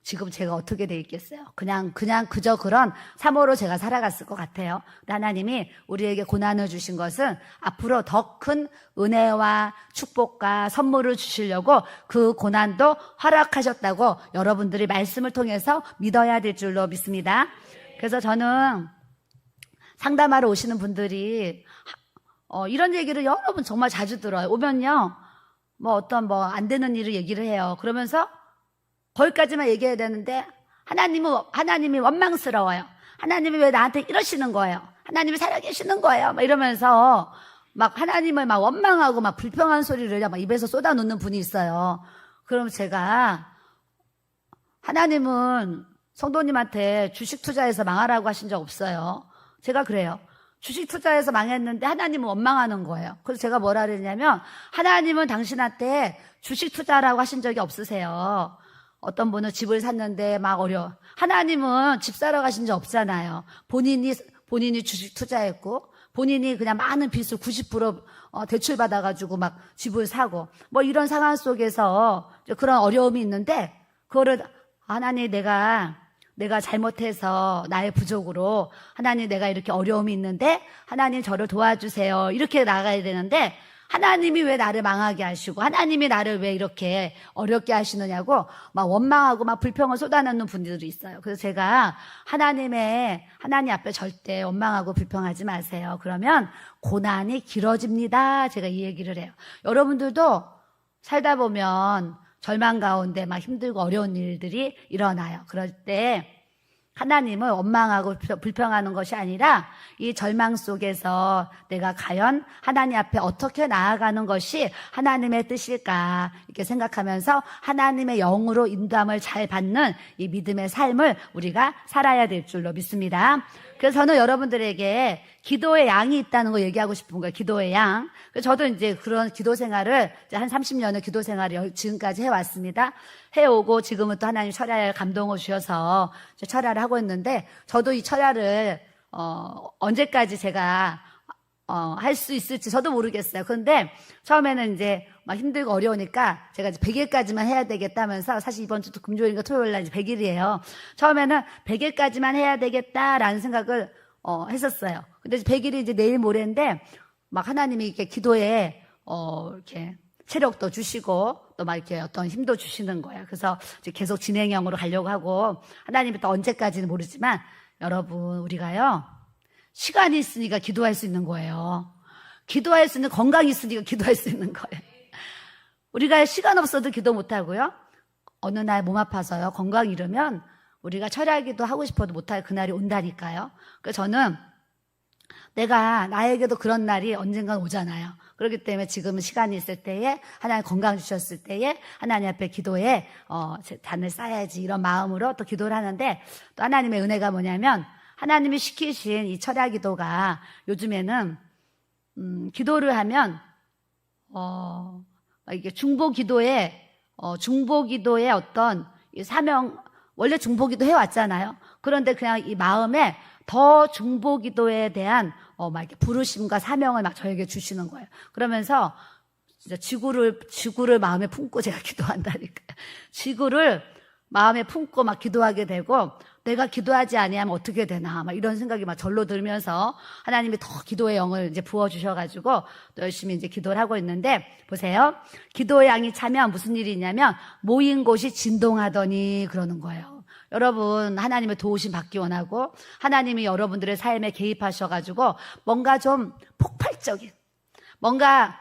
지금 제가 어떻게 돼 있겠어요? 그냥 그저 그런 사모로 제가 살아갔을 것 같아요. 하나님이 우리에게 고난을 주신 것은 앞으로 더 큰 은혜와 축복과 선물을 주시려고 그 고난도 허락하셨다고 여러분들이 말씀을 통해서 믿어야 될 줄로 믿습니다. 그래서 저는 상담하러 오시는 분들이 이런 얘기를 여러분 정말 자주 들어요. 오면요, 안 되는 일을 얘기를 해요. 그러면서 거기까지만 얘기해야 되는데, 하나님이 원망스러워요. 하나님이 왜 나한테 이러시는 거예요? 하나님이 살아계시는 거예요? 막 이러면서 막 하나님을 막 원망하고 막 불평한 소리를 막 입에서 쏟아놓는 분이 있어요. 그럼 제가, 하나님은 성도님한테 주식 투자해서 망하라고 하신 적 없어요. 제가 그래요. 주식 투자해서 망했는데 하나님은 원망하는 거예요. 그래서 제가 뭐라 그랬냐면, 하나님은 당신한테 주식 투자라고 하신 적이 없으세요. 어떤 분은 집을 샀는데 막 하나님은 집 사러 가신 적 없잖아요. 본인이 주식 투자했고, 본인이 그냥 많은 빚을 90% 대출 받아가지고 막 집을 사고, 뭐 이런 상황 속에서 그런 어려움이 있는데, 그거를 하나님 내가 잘못해서 나의 부족으로 하나님 내가 이렇게 어려움이 있는데 하나님 저를 도와주세요, 이렇게 나가야 되는데, 하나님이 왜 나를 망하게 하시고 하나님이 나를 왜 이렇게 어렵게 하시느냐고 막 원망하고 막 불평을 쏟아내는 분들이 있어요. 그래서 제가 하나님 앞에 절대 원망하고 불평하지 마세요. 그러면 고난이 길어집니다. 제가 이 얘기를 해요. 여러분들도 살다 보면 절망 가운데 막 힘들고 어려운 일들이 일어나요. 그럴 때 하나님을 원망하고 불평하는 것이 아니라, 이 절망 속에서 내가 과연 하나님 앞에 어떻게 나아가는 것이 하나님의 뜻일까, 이렇게 생각하면서 하나님의 영으로 인도함을 잘 받는 이 믿음의 삶을 우리가 살아야 될 줄로 믿습니다. 그래서 저는 여러분들에게 기도의 양이 있다는 거 얘기하고 싶은 거예요. 기도의 양. 그래서 저도 이제 그런 기도 생활을 한 30년의 기도 생활을 지금까지 해왔습니다. 해오고 지금은 또 하나님 철야에 감동을 주셔서 철야를 하고 있는데, 저도 이 철야를 언제까지 제가 할 수 있을지 저도 모르겠어요. 그런데 처음에는 이제 막 힘들고 어려우니까 제가 이제 100일까지만 해야 되겠다면서, 사실 이번 주도 금요일인가 토요일 날 이제 100일이에요. 처음에는 100일까지만 해야 되겠다라는 생각을 했었어요. 근데 100일이 이제 내일 모레인데 막 하나님이 이렇게 기도에 이렇게 체력도 주시고 또 막 이렇게 어떤 힘도 주시는 거예요. 그래서 이제 계속 진행형으로 가려고 하고, 하나님이 또 언제까지는 모르지만 여러분, 우리가요 시간이 있으니까 기도할 수 있는 거예요. 기도할 수 있는 건강이 있으니까 기도할 수 있는 거예요. 우리가 시간 없어도 기도 못하고요, 어느 날 몸 아파서요 건강 잃으면 우리가 철야기도 하고 싶어도 못할 그날이 온다니까요. 그래서 저는 나에게도 그런 날이 언젠간 오잖아요. 그렇기 때문에 지금 시간이 있을 때에, 하나님 건강 주셨을 때에 하나님 앞에 기도에 단을 쌓아야지, 이런 마음으로 또 기도를 하는데, 또 하나님의 은혜가 뭐냐면 하나님이 시키신 이 철야 기도가 요즘에는 기도를 하면 이게 중보 기도의 어떤 이 사명, 원래 중보 기도 해왔잖아요. 그런데 그냥 이 마음에 더 중보 기도에 대한 막 이렇게 부르심과 사명을 막 저에게 주시는 거예요. 그러면서 진짜 지구를 마음에 품고 제가 기도한다니까요. 지구를 마음에 품고 막 기도하게 되고, 내가 기도하지 아니하면 어떻게 되나, 막 이런 생각이 막 절로 들면서 하나님이 더 기도의 영을 이제 부어주셔가지고 또 열심히 이제 기도를 하고 있는데, 보세요. 기도의 양이 차면 무슨 일이 있냐면 모인 곳이 진동하더니 그러는 거예요. 여러분, 하나님의 도우심 받기 원하고 하나님이 여러분들의 삶에 개입하셔가지고 뭔가 좀 폭발적인, 뭔가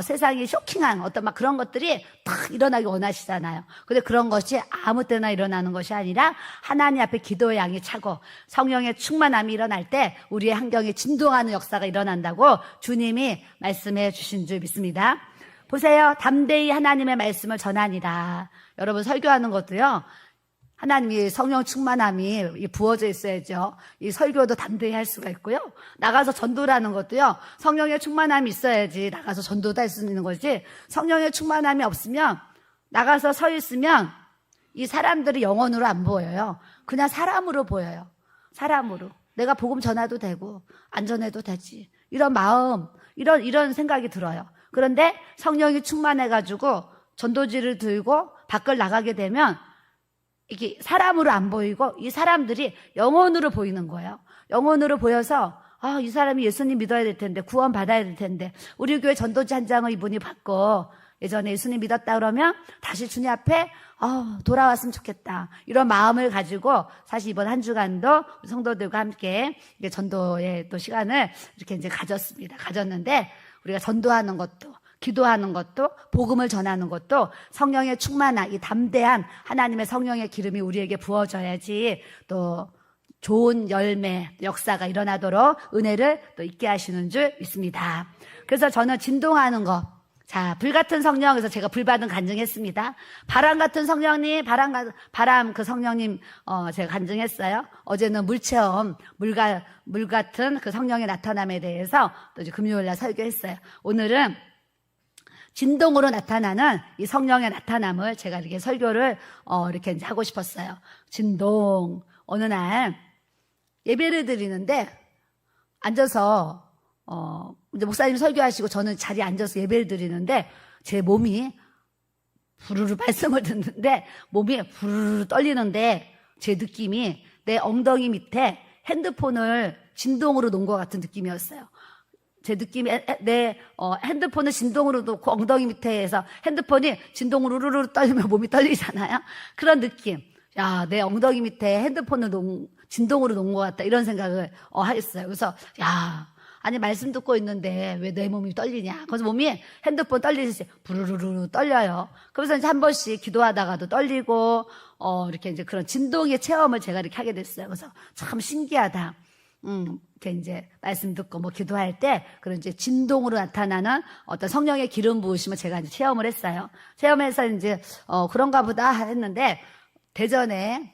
세상이 쇼킹한 어떤 막 그런 것들이 탁 일어나기 원하시잖아요. 근데 그런 것이 아무 때나 일어나는 것이 아니라 하나님 앞에 기도의 양이 차고 성령의 충만함이 일어날 때 우리의 환경이 진동하는 역사가 일어난다고 주님이 말씀해 주신 줄 믿습니다. 보세요. 담대히 하나님의 말씀을 전하니라. 여러분, 설교하는 것도요, 하나님이 성령 충만함이 부어져 있어야죠. 이 설교도 담대히 할 수가 있고요. 나가서 전도를 하는 것도요, 성령의 충만함이 있어야지 나가서 전도도 할 수 있는 거지, 성령의 충만함이 없으면 나가서 서 있으면 이 사람들이 영혼으로 안 보여요. 그냥 사람으로 보여요. 사람으로. 내가 복음 전해도 되고 안 전해도 되지, 이런 마음, 이런 생각이 들어요. 그런데 성령이 충만해가지고 전도지를 들고 밖을 나가게 되면 이게 사람으로 안 보이고 이 사람들이 영혼으로 보이는 거예요. 영혼으로 보여서 이 사람이 예수님 믿어야 될 텐데, 구원 받아야 될 텐데, 우리 교회 전도지 한 장을 이분이 받고 예전에 예수님 믿었다 그러면 다시 주님 앞에 돌아왔으면 좋겠다, 이런 마음을 가지고 사실 이번 한 주간도 우리 성도들과 함께 전도의 또 시간을 이렇게 이제 가졌는데, 우리가 전도하는 것도, 기도하는 것도, 복음을 전하는 것도 성령의 충만한 이 담대한 하나님의 성령의 기름이 우리에게 부어져야지 또 좋은 열매, 역사가 일어나도록 은혜를 또 있게 하시는 줄 믿습니다. 그래서 저는 진동하는 것, 불같은 성령에서 제가 불받은 간증했습니다. 바람 같은 성령님, 바람 그 성령님 제가 간증했어요. 어제는 물체험, 물 같은 그 성령의 나타남에 대해서 또 이제 금요일 날 설교했어요. 오늘은 진동으로 나타나는 이 성령의 나타남을 제가 이렇게 설교를 이렇게 이제 하고 싶었어요. 진동. 어느 날 예배를 드리는데 앉아서 이제 목사님 설교하시고 저는 자리에 앉아서 예배를 드리는데 제 몸이 부르르 말씀을 듣는데 몸이 부르르 떨리는데, 제 느낌이 내 엉덩이 밑에 핸드폰을 진동으로 놓은 것 같은 느낌이었어요. 제 느낌이 내 핸드폰을 진동으로 놓고 엉덩이 밑에에서 핸드폰이 진동으로 루루루 떨리면 몸이 떨리잖아요. 그런 느낌. 야, 내 엉덩이 밑에 핸드폰을 진동으로 놓은 것 같다, 이런 생각을 하겠어요. 그래서 아니 말씀 듣고 있는데 왜 내 몸이 떨리냐. 그래서 몸이 핸드폰 떨리듯이 부르르르 떨려요. 그래서 이제 한 번씩 기도하다가도 떨리고 이렇게 이제 그런 진동의 체험을 제가 이렇게 하게 됐어요. 그래서 참 신기하다. 이렇게 이제 말씀 듣고 뭐 기도할 때 그런 이제 진동으로 나타나는 어떤 성령의 기름 부으심을 제가 이제 체험을 했어요. 체험해서 이제 그런가 보다 했는데, 대전에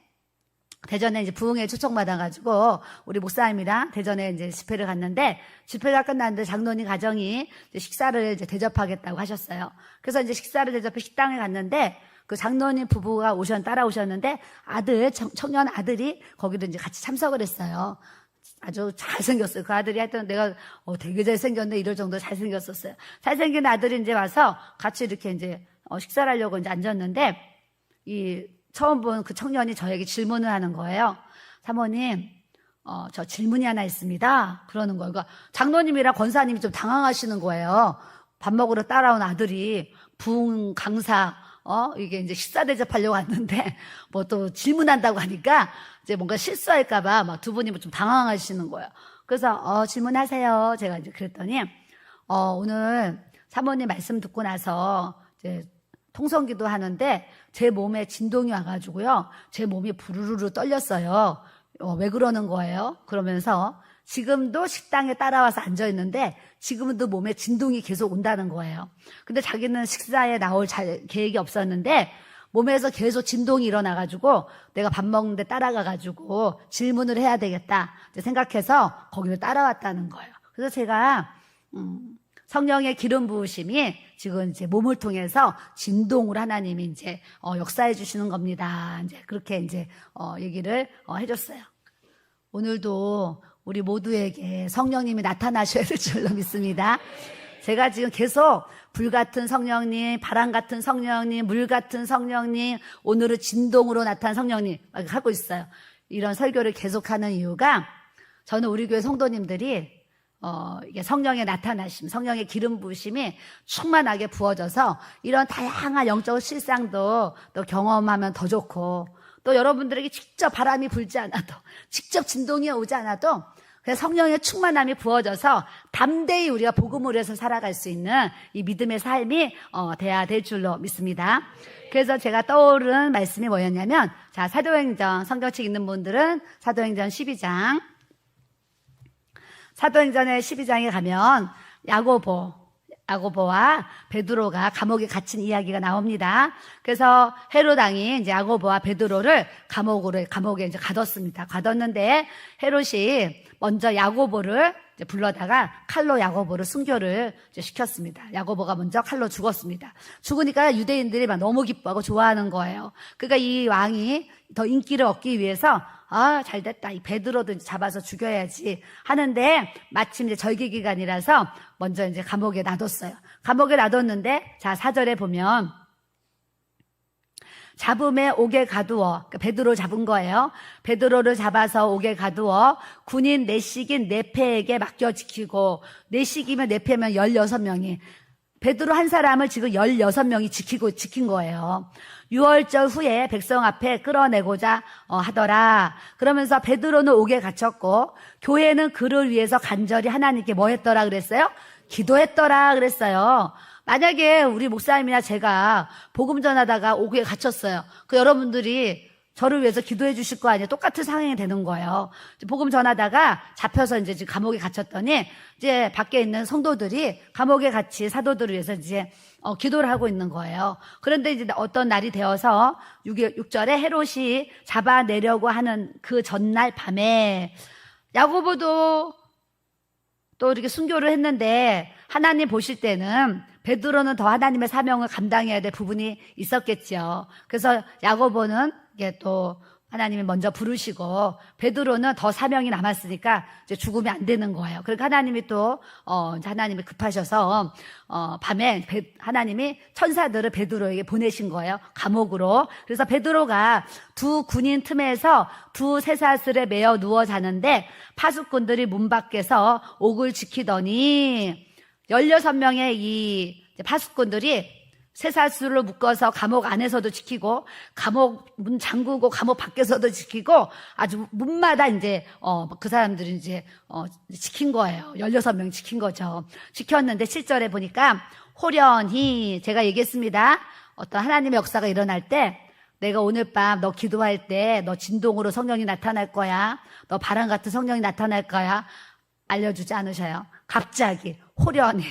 이제 부흥회 초청받아가지고 우리 목사님이랑 대전에 이제 집회를 갔는데, 집회가 끝났는데 장로님 가정이 이제 식사를 이제 대접하겠다고 하셨어요. 그래서 이제 식사를 대접해 식당에 갔는데, 그 장로님 부부가 따라오셨는데 청년 아들이 거기도 이제 같이 참석을 했어요. 아주 잘생겼어요. 그 아들이 하여튼 내가 되게 잘생겼네 이럴 정도 잘생겼었어요. 잘생긴 아들이 이제 와서 같이 이렇게 이제 식사를 하려고 이제 앉았는데 처음 본 그 청년이 저에게 질문을 하는 거예요. 사모님, 저 질문이 하나 있습니다. 그러는 거예요. 그러니까 장로님이랑 권사님이 좀 당황하시는 거예요. 밥 먹으러 따라온 아들이 부흥 강사, 이게 이제 식사 대접하려고 왔는데, 뭐 또 질문한다고 하니까, 이제 뭔가 실수할까봐 막 두 분이 좀 당황하시는 거예요. 그래서, 질문하세요. 제가 이제 그랬더니, 오늘 사모님 말씀 듣고 나서, 이제 통성기도 하는데, 제 몸에 진동이 와가지고요. 제 몸이 부르르르 떨렸어요. 왜 그러는 거예요? 그러면서, 지금도 식당에 따라와서 앉아있는데 지금도 몸에 진동이 계속 온다는 거예요. 근데 자기는 식사에 나올 계획이 없었는데 몸에서 계속 진동이 일어나가지고 내가 밥 먹는데 따라가가지고 질문을 해야 되겠다 생각해서 거기를 따라왔다는 거예요. 그래서 제가 성령의 기름 부으심이 지금 이제 몸을 통해서 진동을 하나님이 이제 역사해 주시는 겁니다. 이제 그렇게 이제 얘기를 해줬어요. 오늘도 우리 모두에게 성령님이 나타나셔야 될 줄로 믿습니다. 제가 지금 계속 불 같은 성령님, 바람 같은 성령님, 물 같은 성령님, 오늘은 진동으로 나타난 성령님 하고 있어요. 이런 설교를 계속하는 이유가 저는 우리 교회 성도님들이 이게 성령의 나타나심, 성령의 기름 부으심이 충만하게 부어져서 이런 다양한 영적 실상도 또 경험하면 더 좋고 또 여러분들에게 직접 바람이 불지 않아도 직접 진동이 오지 않아도 성령의 충만함이 부어져서 담대히 우리가 복음을 위해서 살아갈 수 있는 이 믿음의 삶이 돼야 될 줄로 믿습니다. 그래서 제가 떠오른 말씀이 뭐였냐면 자 사도행전 성경책 있는 분들은 사도행전 12장 사도행전의 12장에 가면 야고보와 베드로가 감옥에 갇힌 이야기가 나옵니다. 그래서 헤롯 왕이 이제 야고보와 베드로를 감옥에 이제 가뒀습니다. 가뒀는데 헤롯이 먼저 야고보를 이제 불러다가 칼로 야고보를 순교를 이제 시켰습니다. 야고보가 먼저 칼로 죽었습니다. 죽으니까 유대인들이 막 너무 기뻐하고 좋아하는 거예요. 그러니까 이 왕이 더 인기를 얻기 위해서 잘 됐다. 이 베드로도 잡아서 죽여야지 하는데 마침 이제 절기 기간이라서 먼저 이제 감옥에 놔뒀어요. 감옥에 놔뒀는데 자 4절에 보면 잡음에 옥에 가두어 그러니까 베드로 잡은 거예요. 베드로를 잡아서 옥에 가두어 군인 내식인 네페에게 맡겨 지키고 내식이면 네페면 16명이 베드로 한 사람을 지금 16명이 지킨 거예요. 6월절 후에 백성 앞에 끌어내고자 하더라. 그러면서 베드로는 옥에 갇혔고 교회는 그를 위해서 간절히 하나님께 뭐 했더라 그랬어요? 기도했더라 그랬어요. 만약에 우리 목사님이나 제가 복음 전하다가 옥에 갇혔어요. 그 여러분들이 저를 위해서 기도해 주실 거 아니에요? 똑같은 상황이 되는 거예요. 복음 전하다가 잡혀서 이제 지금 감옥에 갇혔더니 이제 밖에 있는 성도들이 감옥에 갇힌 사도들을 위해서 이제 기도를 하고 있는 거예요. 그런데 이제 어떤 날이 되어서 6절에 헤롯이 잡아내려고 하는 그 전날 밤에 야고보도 또 이렇게 순교를 했는데 하나님 보실 때는 베드로는 더 하나님의 사명을 감당해야 될 부분이 있었겠죠. 그래서 야고보는 이게 또 하나님이 먼저 부르시고 베드로는 더 사명이 남았으니까 이제 죽으면 안 되는 거예요. 그러니까 하나님이 또 하나님이 급하셔서 밤에 하나님이 천사들을 베드로에게 보내신 거예요. 감옥으로. 그래서 베드로가 두 군인 틈에서 두 쇠사슬에 매어 누워 자는데 파수꾼들이 문 밖에서 옥을 지키더니 16명의 이 파수꾼들이 쇠사슬로 묶어서 감옥 안에서도 지키고 감옥 문 잠그고 감옥 밖에서도 지키고 아주 문마다 이제 그 사람들이 이제 지킨 거예요. 16명 지킨 거죠. 지켰는데 7절에 보니까 호련히 제가 얘기했습니다. 어떤 하나님의 역사가 일어날 때 내가 오늘 밤 너 기도할 때 너 진동으로 성령이 나타날 거야. 너 바람 같은 성령이 나타날 거야. 알려주지 않으셔요. 갑자기 호련히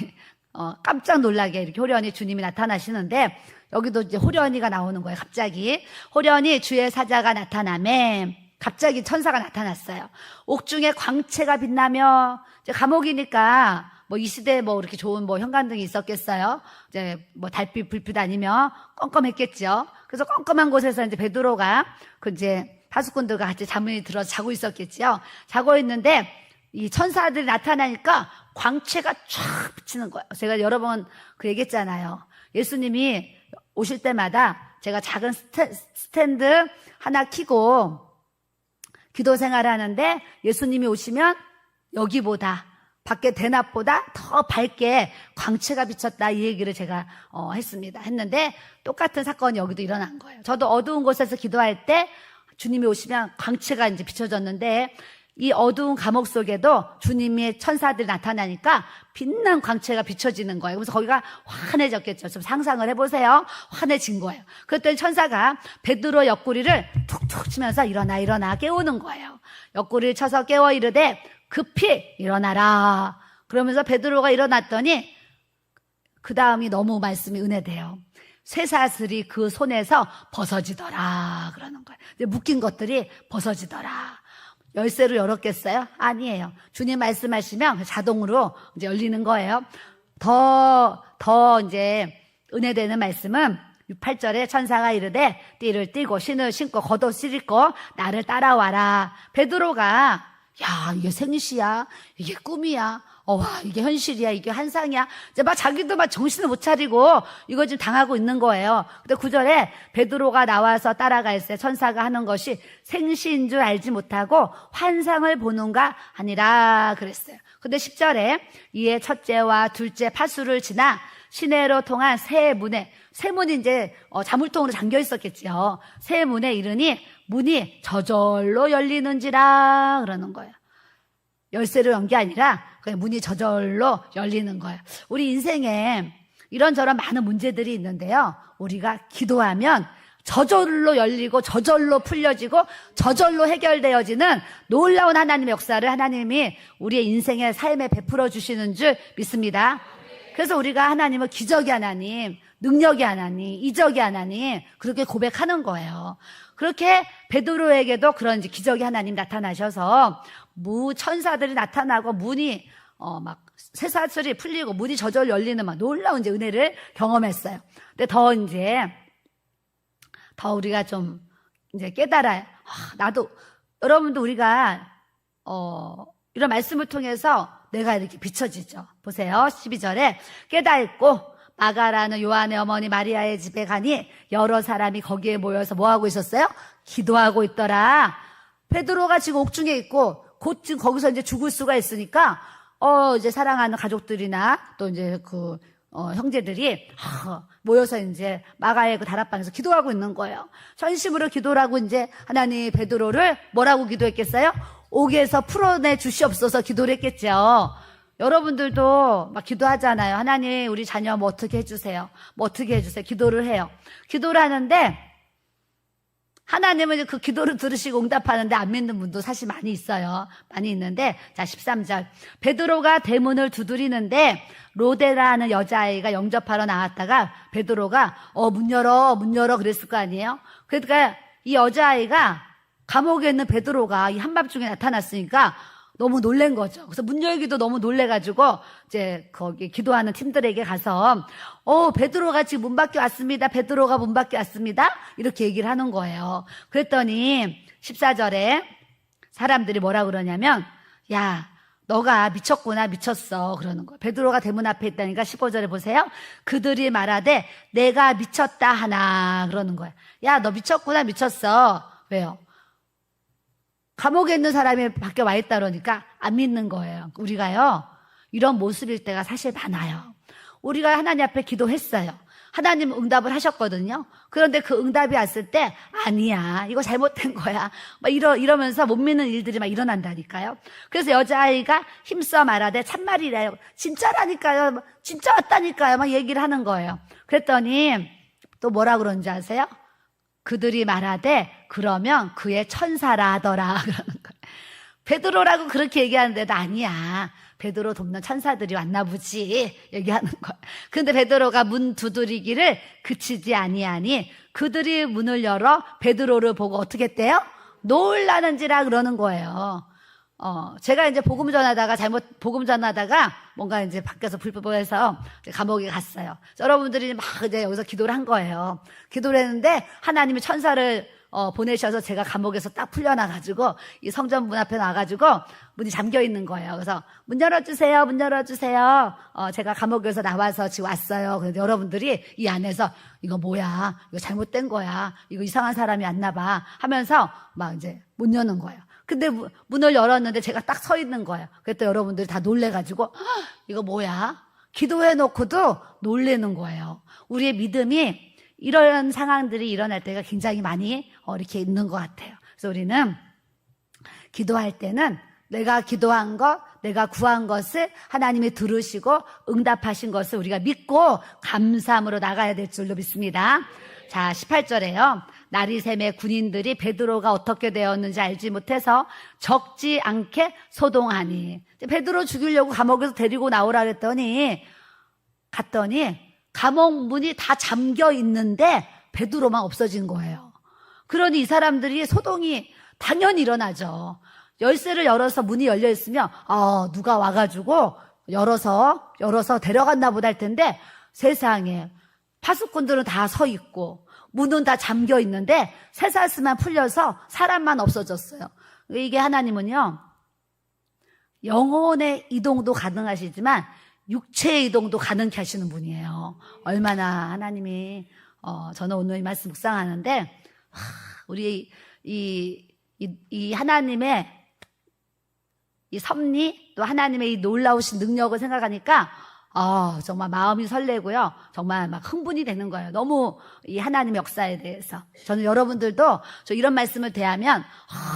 깜짝 놀라게 이렇게 호련히 주님이 나타나시는데 여기도 이제 호련히가 나오는 거예요. 갑자기 호련히 주의 사자가 나타나매 갑자기 천사가 나타났어요. 옥중에 광채가 빛나며 이제 감옥이니까 뭐 이 시대에 뭐 이렇게 좋은 뭐 현관등이 있었겠어요. 이제 뭐 달빛 불빛 아니면 껌껌했겠죠. 그래서 껌껌한 곳에서 이제 베드로가 그 이제 파수꾼들과 같이 잠이 들어서 자고 있었겠지요. 자고 있는데 이 천사들이 나타나니까 광채가 쫙 비치는 거예요. 제가 여러 번 그 얘기했잖아요. 예수님이 오실 때마다 제가 작은 스탠드 하나 켜고 기도 생활을 하는데 예수님이 오시면 여기보다 밖에 대낮보다 더 밝게 광채가 비쳤다, 이 얘기를 제가 했는데 똑같은 사건이 여기도 일어난 거예요. 저도 어두운 곳에서 기도할 때 주님이 오시면 광채가 이제 비춰졌는데 이 어두운 감옥 속에도 주님의 천사들이 나타나니까 빛난 광채가 비춰지는 거예요. 그래서 거기가 환해졌겠죠. 좀 상상을 해보세요. 환해진 거예요. 그랬더니 천사가 베드로 옆구리를 툭툭 치면서 일어나 깨우는 거예요. 옆구리를 쳐서 깨워 이르되 급히 일어나라. 그러면서 베드로가 일어났더니 그 다음이 너무 말씀이 은혜돼요. 쇠사슬이 그 손에서 벗어지더라 그러는 거예요. 이제 묶인 것들이 벗어지더라. 열쇠로 열었겠어요? 아니에요. 주님 말씀하시면 자동으로 이제 열리는 거예요. 더 이제 은혜되는 말씀은 8절에 천사가 이르되 띠를 띠고 신을 신고 겉옷을 입고 나를 따라와라. 베드로가 야, 이게 생시야, 이게 꿈이야, 와, 이게 현실이야, 이게 환상이야. 이제 막 자기도 막 정신을 못 차리고 이거 지금 당하고 있는 거예요. 근데 9절에 베드로가 나와서 따라갈새 천사가 하는 것이 생시인 줄 알지 못하고 환상을 보는가 아니라 그랬어요. 근데 10절에 이에 첫째와 둘째 파수를 지나 시내로 통한 새 문이 이제 자물통으로 잠겨 있었겠지요. 새 문에 이르니 문이 저절로 열리는지라 그러는 거예요. 열쇠로 연 게 아니라 그냥 문이 저절로 열리는 거예요. 우리 인생에 이런저런 많은 문제들이 있는데요. 우리가 기도하면 저절로 열리고 저절로 풀려지고 저절로 해결되어지는 놀라운 하나님의 역사를 하나님이 우리의 인생의 삶에 베풀어 주시는 줄 믿습니다. 그래서 우리가 하나님을 기적의 하나님, 능력의 하나님, 이적의 하나님 그렇게 고백하는 거예요. 그렇게 베드로에게도 그런 기적의 하나님 나타나셔서 천사들이 나타나고 문이 막 쇠사슬이 풀리고 문이 저절로 열리는 막 놀라운 이제 은혜를 경험했어요. 근데 더 우리가 좀 이제 깨달아요. 나도 여러분도 우리가 이런 말씀을 통해서 내가 이렇게 비춰지죠. 보세요. 12절에 깨닫고 마가라는 요한의 어머니 마리아의 집에 가니 여러 사람이 거기에 모여서 뭐 하고 있었어요? 기도하고 있더라. 베드로가 지금 옥중에 있고 곧 지금 거기서 이제 죽을 수가 있으니까 이제 사랑하는 가족들이나 또 이제 형제들이 모여서 이제 마가의 그 다락방에서 기도하고 있는 거예요. 전심으로 기도를 하고 이제 하나님 베드로를 뭐라고 기도했겠어요? 옥에서 풀어내 주시옵소서 기도를 했겠죠. 여러분들도 막 기도하잖아요. 하나님 우리 자녀 뭐 어떻게 해주세요. 뭐 어떻게 해주세요. 기도를 해요. 기도를 하는데 하나님은 그 기도를 들으시고 응답하는데 안 믿는 분도 사실 많이 있어요. 많이 있는데 자 13절 베드로가 대문을 두드리는데 로데라는 여자아이가 영접하러 나왔다가 베드로가 문 열어 그랬을 거 아니에요. 그러니까 이 여자아이가 감옥에 있는 베드로가 이 한밤중에 나타났으니까 너무 놀란 거죠. 그래서 문 열기도 너무 놀래가지고 이제 거기 기도하는 팀들에게 가서 베드로가 지금 문 밖에 왔습니다. 베드로가 문 밖에 왔습니다. 이렇게 얘기를 하는 거예요. 그랬더니 14절에 사람들이 뭐라 그러냐면 야 너가 미쳤구나 미쳤어 그러는 거예요. 베드로가 대문 앞에 있다니까 15절에 보세요. 그들이 말하되 내가 미쳤다 하나 그러는 거예요. 야 너 미쳤구나 미쳤어. 왜요? 감옥에 있는 사람이 밖에 와 있다 그러니까 안 믿는 거예요. 우리가요 이런 모습일 때가 사실 많아요. 우리가 하나님 앞에 기도했어요. 하나님 응답을 하셨거든요. 그런데 그 응답이 왔을 때 아니야 이거 잘못된 거야 막 이러면서 못 믿는 일들이 막 일어난다니까요. 그래서 여자아이가 힘써 말하되 참말이래요. 진짜라니까요. 진짜 왔다니까요. 막 얘기를 하는 거예요. 그랬더니 또 뭐라 그런지 아세요? 그들이 말하되 그러면 그의 천사라 하더라 그러는 거예요. 베드로라고 그렇게 얘기하는데도 아니야. 베드로 돕는 천사들이 왔나 보지 얘기하는 거예요. 그런데 베드로가 문 두드리기를 그치지 아니하니 그들이 문을 열어 베드로를 보고 어떻게 했대요? 놀라는지라 그러는 거예요. 제가 이제 복음 전하다가 뭔가 이제 밖에서 불법해서 감옥에 갔어요. 여러분들이 막 이제 여기서 기도를 한 거예요. 기도를 했는데 하나님이 천사를 보내셔서 제가 감옥에서 딱 풀려나가지고 이 성전 문 앞에 나가지고 문이 잠겨 있는 거예요. 그래서 문 열어주세요, 문 열어주세요. 제가 감옥에서 나와서 지금 왔어요. 그래서 여러분들이 이 안에서 이거 뭐야, 이거 잘못된 거야, 이거 이상한 사람이 왔나 봐 하면서 막 이제 못 여는 거예요. 근데 문을 열었는데 제가 딱 서 있는 거예요. 그랬더니 여러분들이 다 놀래가지고 이거 뭐야? 기도해놓고도 놀래는 거예요. 우리의 믿음이 이런 상황들이 일어날 때가 굉장히 많이 이렇게 있는 것 같아요. 그래서 우리는 기도할 때는 내가 기도한 것, 내가 구한 것을 하나님이 들으시고 응답하신 것을 우리가 믿고 감사함으로 나가야 될 줄로 믿습니다. 자, 18절에요. 나리샘의 군인들이 베드로가 어떻게 되었는지 알지 못해서 적지 않게 소동하니. 베드로 죽이려고 감옥에서 데리고 나오라 그랬더니 갔더니 감옥 문이 다 잠겨 있는데 베드로만 없어진 거예요. 그러니 이 사람들이 소동이 당연히 일어나죠. 열쇠를 열어서 문이 열려 있으면 누가 와가지고 열어서 데려갔나 보다 할 텐데 세상에 파수꾼들은 다 서 있고 문은 다 잠겨 있는데 쇠사슬만 풀려서 사람만 없어졌어요. 이게 하나님은요, 영혼의 이동도 가능하시지만 육체의 이동도 가능케 하시는 분이에요. 얼마나 하나님이 저는 오늘 이 말씀 묵상하는데 우리 이 하나님의 이 섭리 또 하나님의 이 놀라우신 능력을 생각하니까 정말 마음이 설레고요. 정말 막 흥분이 되는 거예요. 너무 이 하나님의 역사에 대해서. 저는 여러분들도 저 이런 말씀을 대하면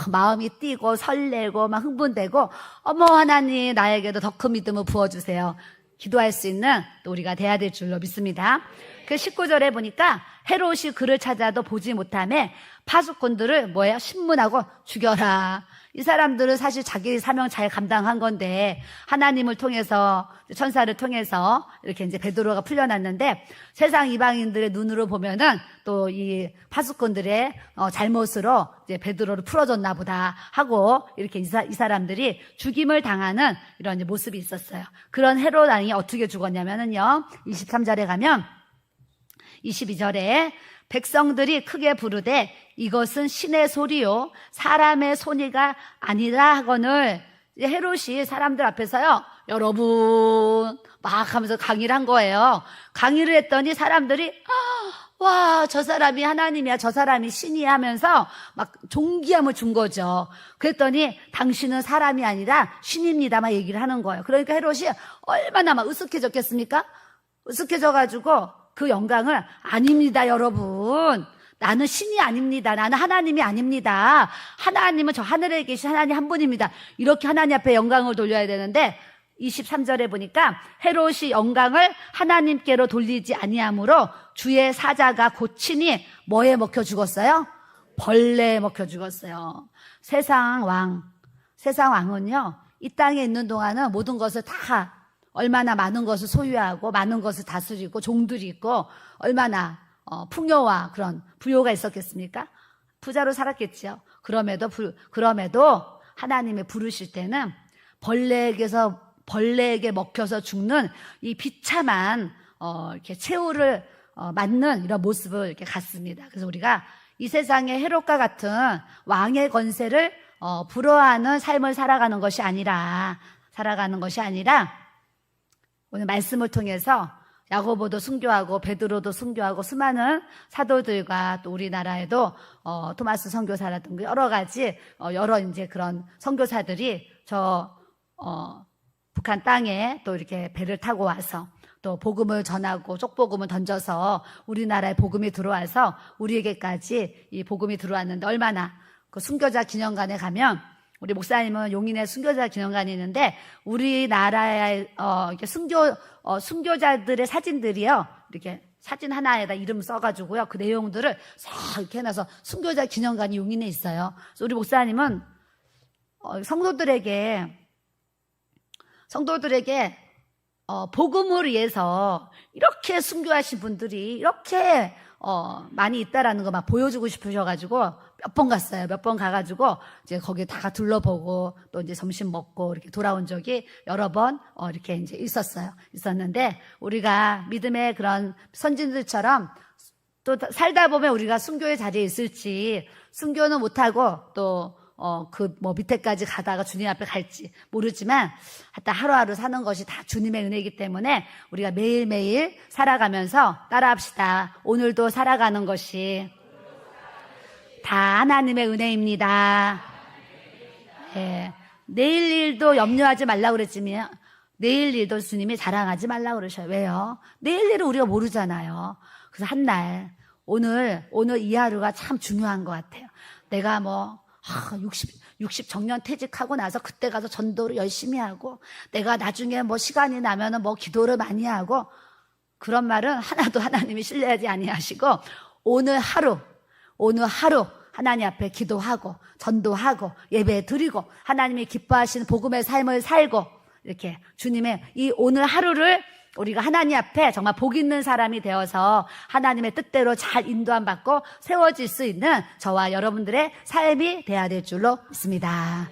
마음이 뛰고 설레고 막 흥분되고 어머 하나님 나에게도 더 큰 믿음을 부어주세요. 기도할 수 있는 또 우리가 돼야 될 줄로 믿습니다. 그 19절에 보니까 헤롯이 그를 찾아도 보지 못하며 파수꾼들을 뭐예요? 신문하고 죽여라. 이 사람들은 사실 자기 사명 잘 감당한 건데 하나님을 통해서 천사를 통해서 이렇게 이제 베드로가 풀려났는데 세상 이방인들의 눈으로 보면은 또 이 파수꾼들의 잘못으로 이제 베드로를 풀어줬나 보다 하고 이렇게 이 사람들이 죽임을 당하는 이런 이제 모습이 있었어요. 그런 헤롯 왕이 어떻게 죽었냐면은요, 23절에 가면 22절에 백성들이 크게 부르되 이것은 신의 소리요 사람의 소리가 아니라 하거늘. 헤롯이 사람들 앞에서요, 여러분 막 하면서 강의를 한 거예요. 강의를 했더니 사람들이 와, 저 사람이 하나님이야, 저 사람이 신이야 하면서 막 존귀함을 준 거죠. 그랬더니 당신은 사람이 아니라 신입니다 막 얘기를 하는 거예요. 그러니까 헤롯이 얼마나 막 으쓱해졌겠습니까? 으쓱해져가지고 그 영광을 아닙니다 여러분, 나는 신이 아닙니다, 나는 하나님이 아닙니다, 하나님은 저 하늘에 계신 하나님 한 분입니다, 이렇게 하나님 앞에 영광을 돌려야 되는데 23절에 보니까 헤롯이 영광을 하나님께로 돌리지 아니하므로 주의 사자가 고치니 뭐에 먹혀 죽었어요? 벌레에 먹혀 죽었어요. 세상 왕은요, 이 땅에 있는 동안은 모든 것을 다 얼마나 많은 것을 소유하고 많은 것을 다스리고 종들이 있고 얼마나 풍요와 그런 부요가 있었겠습니까? 부자로 살았겠죠. 그럼에도 하나님의 부르실 때는 벌레에게 먹혀서 죽는 이 비참한 이렇게 최후를 맞는 이런 모습을 이렇게 갖습니다. 그래서 우리가 이 세상의 헤롯과 같은 왕의 권세를 부러워하는 삶을 살아가는 것이 아니라 오늘 말씀을 통해서 야고보도 순교하고 베드로도 순교하고 수많은 사도들과 또 우리나라에도 토마스 선교사라든가 여러 가지 여러 이제 그런 선교사들이 북한 땅에 또 이렇게 배를 타고 와서 또 복음을 전하고 쪽복음을 던져서 우리나라에 복음이 들어와서 우리에게까지 이 복음이 들어왔는데 얼마나 그 순교자 기념관에 가면 우리 목사님은 용인에 순교자 기념관이 있는데 우리나라의 이렇게 순교자들의 사진들이요, 이렇게 사진 하나에다 이름 써가지고요, 그 내용들을 싹 이렇게 해놔서 순교자 기념관이 용인에 있어요. 그래서 우리 목사님은 성도들에게 복음을 위해서 이렇게 순교하신 분들이 이렇게 많이 있다라는 거 막 보여주고 싶으셔가지고 몇 번 갔어요. 몇 번 가가지고 이제 거기 다 둘러보고 또 이제 점심 먹고 이렇게 돌아온 적이 여러 번 이렇게 이제 있었는데 우리가 믿음의 그런 선진들처럼 또 살다 보면 우리가 순교의 자리에 있을지, 순교는 못하고 또 밑에까지 가다가 주님 앞에 갈지 모르지만 하여튼 하루하루 사는 것이 다 주님의 은혜이기 때문에 우리가 매일매일 살아가면서 따라합시다. 오늘도 살아가는 것이 다 하나님의 은혜입니다. 예. 내일 일도 염려하지 말라고 그랬지만 내일 일도 주님이 자랑하지 말라고 그러셔요. 왜요? 내일 일은 우리가 모르잖아요. 그래서 한날 오늘 이 하루가 참 중요한 것 같아요. 내가 60 정년 퇴직하고 나서 그때 가서 전도를 열심히 하고 내가 나중에 시간이 나면은 기도를 많이 하고 그런 말은 하나도 하나님이 신뢰하지 아니하시고 오늘 하루 하나님 앞에 기도하고 전도하고 예배 드리고 하나님이 기뻐하시는 복음의 삶을 살고 이렇게 주님의 이 오늘 하루를 우리가 하나님 앞에 정말 복 있는 사람이 되어서 하나님의 뜻대로 잘 인도함 받고 세워질 수 있는 저와 여러분들의 삶이 돼야 될 줄로 믿습니다.